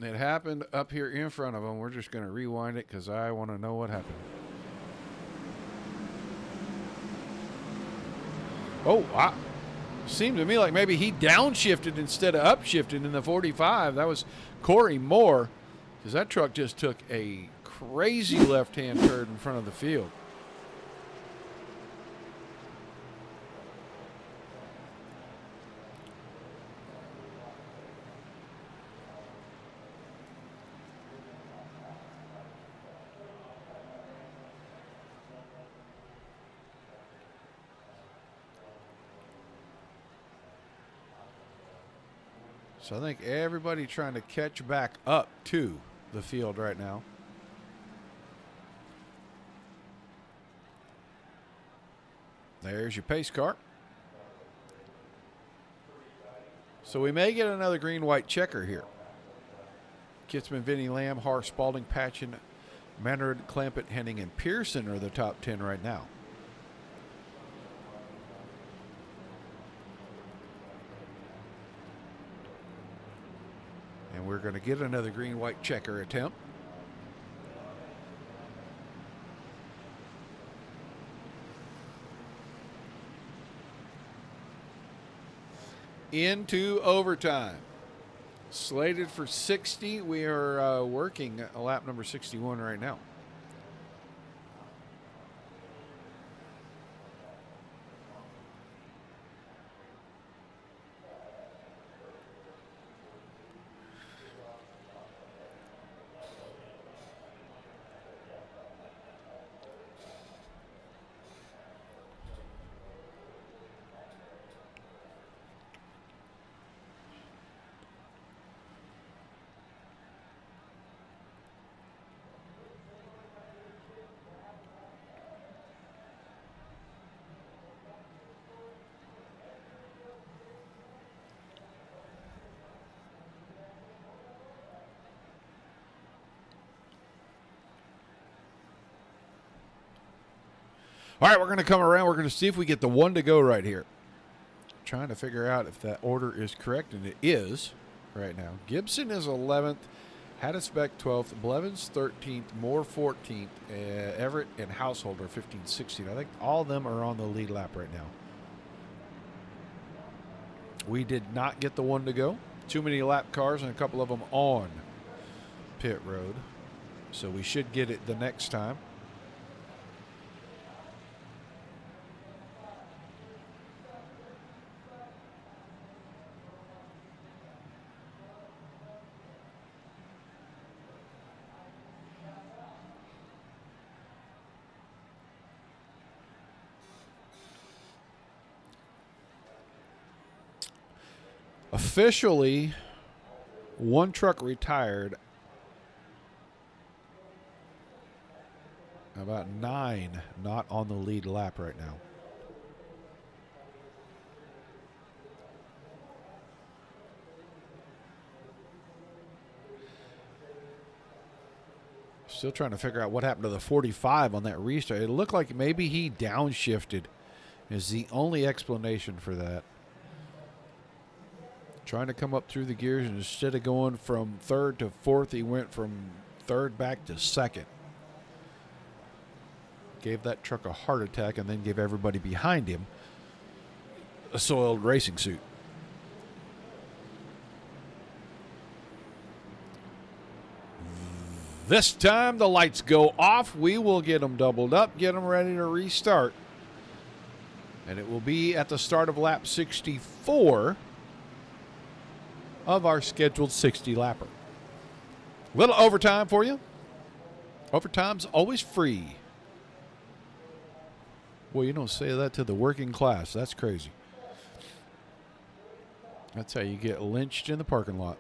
It happened up here in front of him. We're just going to rewind it because I want to know what happened. Oh, wow. Seemed to me like maybe he downshifted instead of upshifted in the 45. That was Corey Moore, because that truck just took a crazy left-hand turn in front of the field. So I think everybody trying to catch back up to the field right now. There's your pace car. So we may get another green-white checker here. Kitzman, Vinny Lamb, Har, Spalding, Patchen, Manard, Clampett, Henning, and Pearson are the top 10 right now. And we're going to get another green-white checker attempt. Into overtime. Slated for 60. We are working lap number 61 right now. All right, we're going to come around. We're going to see if we get the 1 to go right here. Trying to figure out if that order is correct, and it is right now. Gibson is 11th, Hattisbeck 12th, Blevins 13th, Moore 14th, Everett and Householder 15th, 16th. I think all of them are on the lead lap right now. We did not get the 1 to go. Too many lap cars and a couple of them on pit road. So we should get it the next time. Officially, 1 truck retired. About 9 not on the lead lap right now. Still trying to figure out what happened to the 45 on that restart. It looked like maybe he downshifted is the only explanation for that. Trying to come up through the gears, and instead of going from 3rd to 4th, he went from 3rd back to 2nd. Gave that truck a heart attack and then gave everybody behind him a soiled racing suit. This time the lights go off. We will get them doubled up, get them ready to restart. And it will be at the start of lap 64. of our scheduled 60-lapper. Little overtime for you. Overtime's always free. Well, you don't say that to the working class. That's crazy. That's how you get lynched in the parking lot.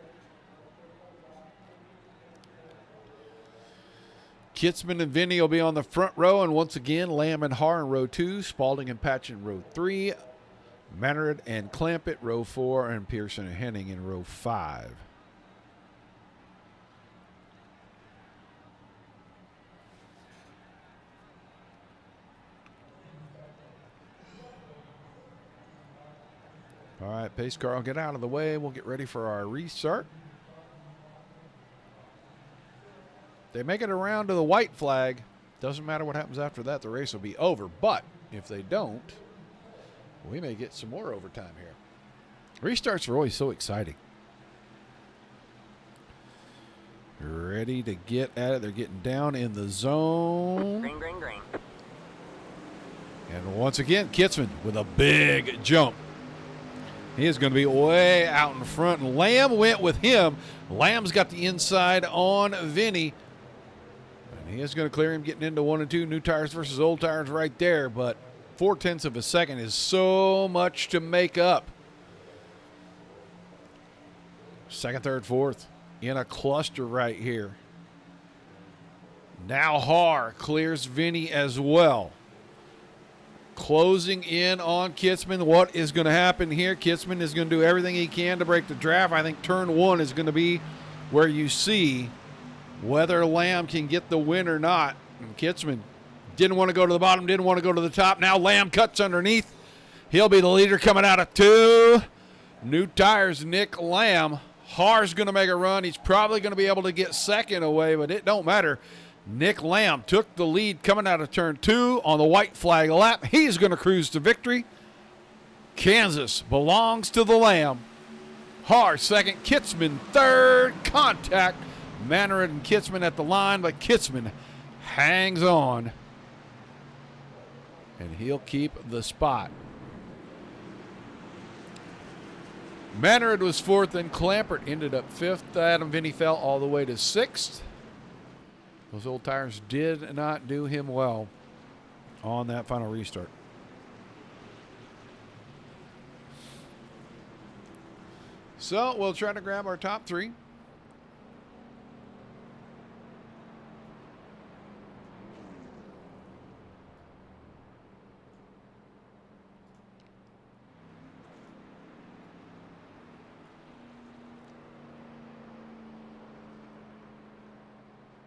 Kitzman and Vinny will be on the front row, and once again, Lamb and Haar in row 2, Spalding and Patch in row 3, Manard and Clampett row 4, and Pearson and Henning in row 5. All right, pace car will get out of the way. We'll get ready for our restart. They make it around to the white flag. Doesn't matter what happens after that. The race will be over. But if they don't, we may get some more overtime here. Restarts are always so exciting. Ready to get at it. They're getting down in the zone. Green, green, green. And once again, Kitzman with a big jump. He is going to be way out in front. And Lamb went with him. Lamb's got the inside on Vinny. And he is going to clear him getting into 1 and 2. New tires versus old tires right there. But 0.4 of a second is so much to make up. Second, third, fourth in a cluster right here. Now Haar clears Vinny as well. Closing in on Kitzman. What is going to happen here? Kitzman is going to do everything he can to break the draft. I think turn 1 is going to be where you see whether Lamb can get the win or not. And Kitzman didn't want to go to the bottom, didn't want to go to the top. Now Lamb cuts underneath. He'll be the leader coming out of 2. New tires, Nick Lamb. Haar's going to make a run. He's probably going to be able to get second away, but it don't matter. Nick Lamb took the lead coming out of turn 2 on the white flag lap. He's going to cruise to victory. Kansas belongs to the Lamb. Haar second, Kitzman third. Contact. Manard and Kitzman at the line, but Kitzman hangs on. And he'll keep the spot. Manard was 4th, and Clampett ended up 5th. Adam Vinny fell all the way to 6th. Those old tires did not do him well on that final restart. So we'll try to grab our top 3.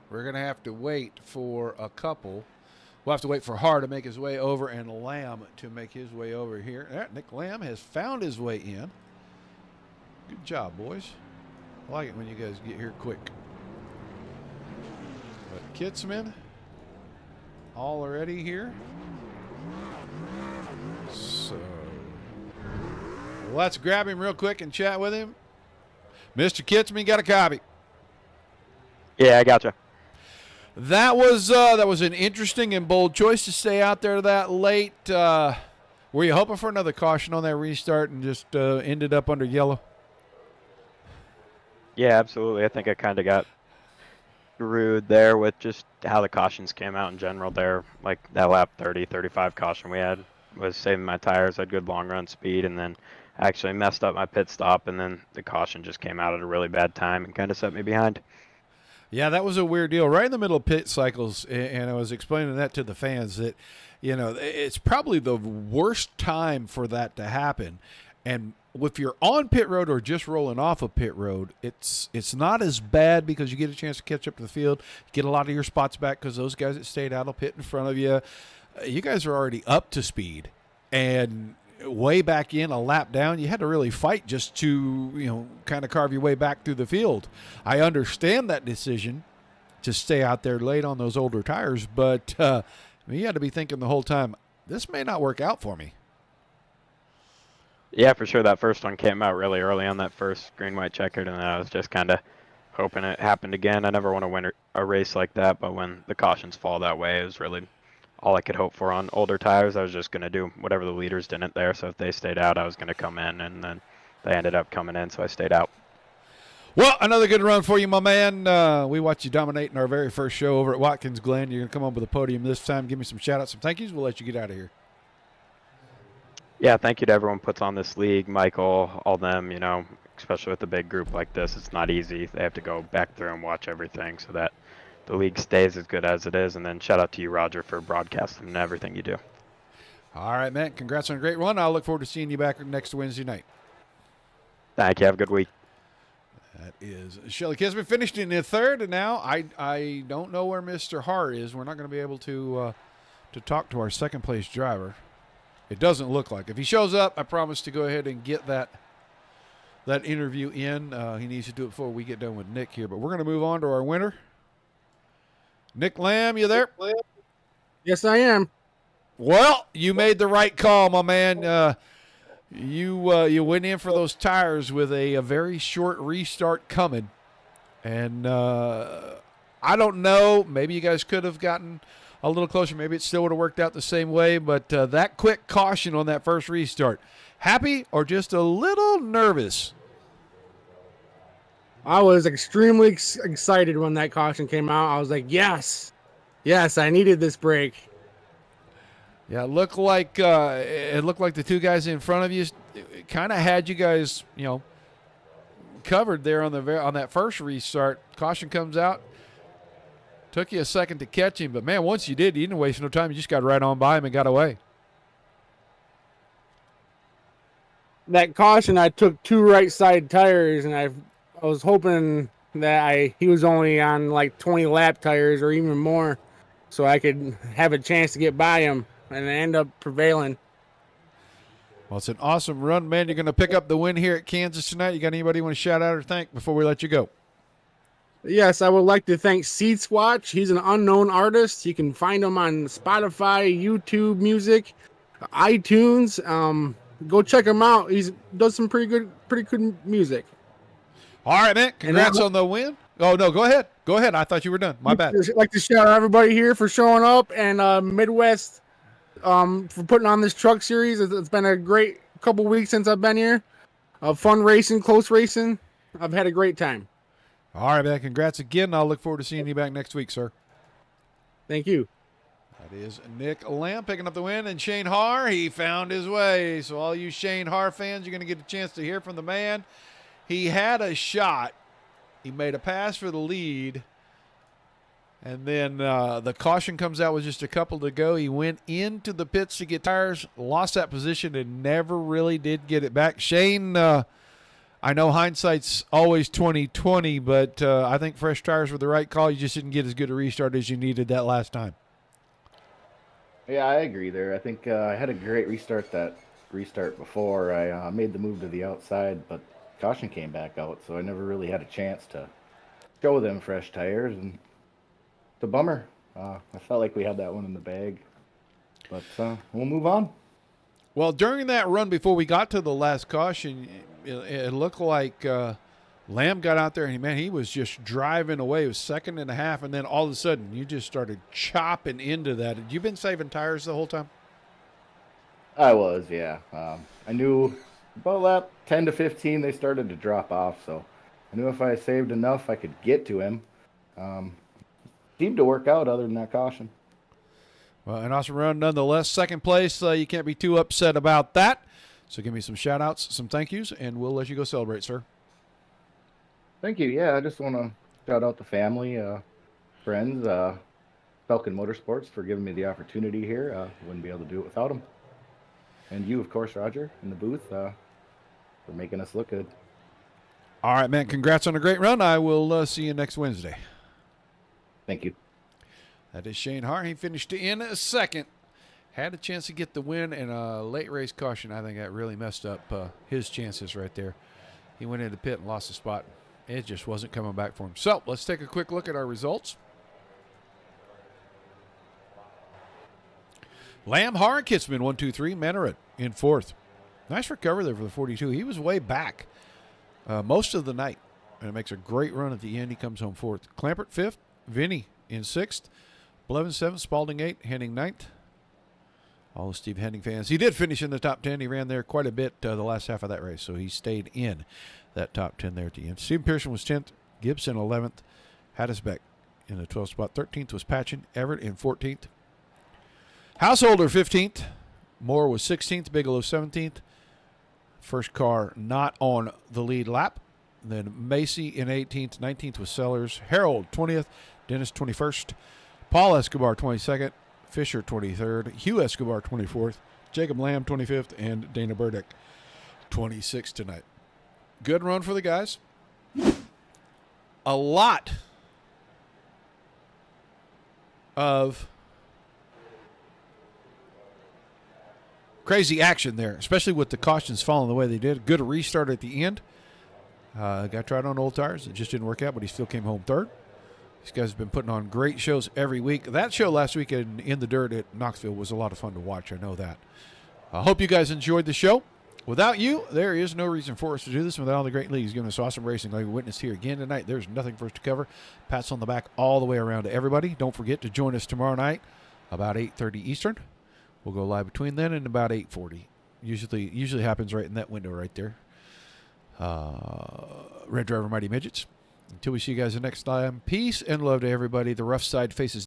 We're going to have to wait for a couple. We'll have to wait for Haar to make his way over and Lamb to make his way over here. Nick Lamb has found his way in. Good job, boys. I like it when you guys get here quick. But Kitzman, already here. So let's grab him real quick and chat with him. Mr. Kitzman, got a copy? Yeah, I gotcha. That was an interesting and bold choice to stay out there that late. Were you hoping for another caution on that restart and just ended up under yellow? Yeah, absolutely. I think I kind of got screwed there with just how the cautions came out in general there. Like that lap 30, 35 caution we had was saving my tires. I had good long run speed, and then actually messed up my pit stop, and then the caution just came out at a really bad time and kind of set me behind. Yeah, that was a weird deal. Right in the middle of pit cycles, and I was explaining that to the fans that, you know, it's probably the worst time for that to happen. And if you're on pit road or just rolling off of pit road, it's not as bad because you get a chance to catch up to the field, get a lot of your spots back because those guys that stayed out will pit in front of you. You guys are already up to speed, and way back in a lap down, you had to really fight just to, you know, kind of carve your way back through the field. I understand that decision to stay out there late on those older tires, but you had to be thinking the whole time, this may not work out for me. Yeah, for sure. That first one came out really early on that first green, white checkered, and then I was just kind of hoping it happened again. I never want to win a race like that, but when the cautions fall that way, it was really all I could hope for on older tires. I was just going to do whatever the leaders didn't there, so if they stayed out, I was going to come in, and then they ended up coming in, so I stayed out. Well, another good run for you, my man. We watched you dominate in our very first show over at Watkins Glen. You're going to come up with a podium this time. Give me some shout-outs, some thank yous. We'll let you get out of here. Yeah, thank you to everyone who puts on this league, Michael, all them, especially with a big group like this. It's not easy. They have to go back through and watch everything so that the league stays as good as it is. And then shout out to you, Roger, for broadcasting and everything you do. All right, man. Congrats on a great run. I'll look forward to seeing you back next Wednesday night. Thank you. Have a good week. That is Shelly Kisman, finished in the third, and now I don't know where Mr. Haar is. We're not going to be able to talk to our second place driver. It doesn't look like. If he shows up, I promise to go ahead and get that interview in. He needs to do it before we get done with Nick here. But we're going to move on to our winner. Nick Lamb, you there? Yes, I am. Well, you made the right call, my man. You went in for those tires with a very short restart coming. And I don't know. Maybe you guys could have gotten a little closer. Maybe it still would have worked out the same way. But that quick caution on that first restart. Happy or just a little nervous? I was extremely excited when that caution came out. I was like, yes, I needed this break. Yeah, it looked like the two guys in front of you kind of had you guys, covered there on that first restart. Caution comes out. Took you a second to catch him, but man, once you did, you didn't waste no time. You just got right on by him and got away. That caution, I took 2 right side tires, and I was hoping that he was only on like 20 lap tires or even more, so I could have a chance to get by him. And I end up prevailing. Well, it's an awesome run, man. You're going to pick up the win here at Kansas tonight. You got anybody you want to shout out or thank before we let you go? Yes, I would like to thank Seats Watch. He's an unknown artist. You can find him on Spotify, YouTube Music, iTunes. Go check him out. He does some pretty good music. All right, man. Congrats on the win. Oh, no, go ahead. Go ahead. I thought you were done. My bad. I'd like to shout out everybody here for showing up, and Midwest for putting on this truck series. It's been a great couple weeks since I've been here. Fun racing, close racing. I've had a great time. All right, man. Congrats again. I'll look forward to seeing you back next week, sir. Thank you. That is Nick Lamb picking up the win, and Shane Haar, he found his way. So all you Shane Haar fans, you're going to get a chance to hear from the man. He had a shot. He made a pass for the lead. And then the caution comes out with just a couple to go. He went into the pits to get tires, lost that position, and never really did get it back. Shane, I know hindsight's always 20/20, but I think fresh tires were the right call. You just didn't get as good a restart as you needed that last time. Yeah, I agree there. I think I had a great restart before. I made the move to the outside, but caution came back out, so I never really had a chance to show them fresh tires, and it's a bummer. I felt like we had that one in the bag, but we'll move on. Well, during that run before we got to the last caution, it looked like Lamb got out there, and he was just driving away. It was 2nd and a half, and then all of a sudden you just started chopping into that. Had you been saving tires the whole time? I was, yeah. I knew about lap 10 to 15 they started to drop off, so I knew if I saved enough I could get to him. Seemed to work out other than that caution. Well, an awesome run nonetheless. Second place, you can't be too upset about that. So give me some shout-outs, some thank yous, and we'll let you go celebrate, sir. Thank you. Yeah, I just want to shout out the family, friends, Falcon Motorsports for giving me the opportunity here. Wouldn't be able to do it without them. And you, of course, Roger, in the booth, for making us look good. All right, man. Congrats on a great run. I will see you next Wednesday. Thank you. That is Shane Haar. He finished in second. Had a chance to get the win, and a late race caution. I think that really messed up his chances right there. He went into the pit and lost the spot. It just wasn't coming back for him. So let's take a quick look at our results. Lamb, Haar, and Kitzman, 1, 2, 3. Mannaret in 4th. Nice recovery there for the 42. He was way back most of the night, and it makes a great run at the end. He comes home 4th. Clampert 5th. Vinny in 6th. Blevins 7th. Spalding 8th. Henning 9th. all the Steve Henning fans. He did finish in the top 10. He ran there quite a bit the last half of that race, so he stayed in that top 10 there at the end. Stephen Pearson was 10th, Gibson 11th, Hattisbeck in the 12th spot. 13th was Patchen, Everett in 14th. Householder 15th, Moore was 16th, Bigelow 17th. First car not on the lead lap. Then Macy in 18th, 19th was Sellers, Harold 20th, Dennis 21st, Paul Escobar 22nd, Fisher 23rd, Hugh Escobar 24th, Jacob Lamb 25th, and Dana Burdick 26th tonight. Good run for the guys. A lot of crazy action there, especially with the cautions falling the way they did. Good restart at the end. Got tried on old tires. It just didn't work out, but he still came home third. These guys have been putting on great shows every week. That show last week in the dirt at Knoxville was a lot of fun to watch. I know that. I hope you guys enjoyed the show. Without you, there is no reason for us to do this. Without all the great leagues giving us awesome racing like we witnessed here again tonight, there's nothing for us to cover. Pats on the back all the way around to everybody. Don't forget to join us tomorrow night about 8:30 Eastern. We'll go live between then and about 8:40. Usually happens right in that window right there. Red Driver Mighty Midgets. Until we see you guys the next time, peace and love to everybody. The rough side faces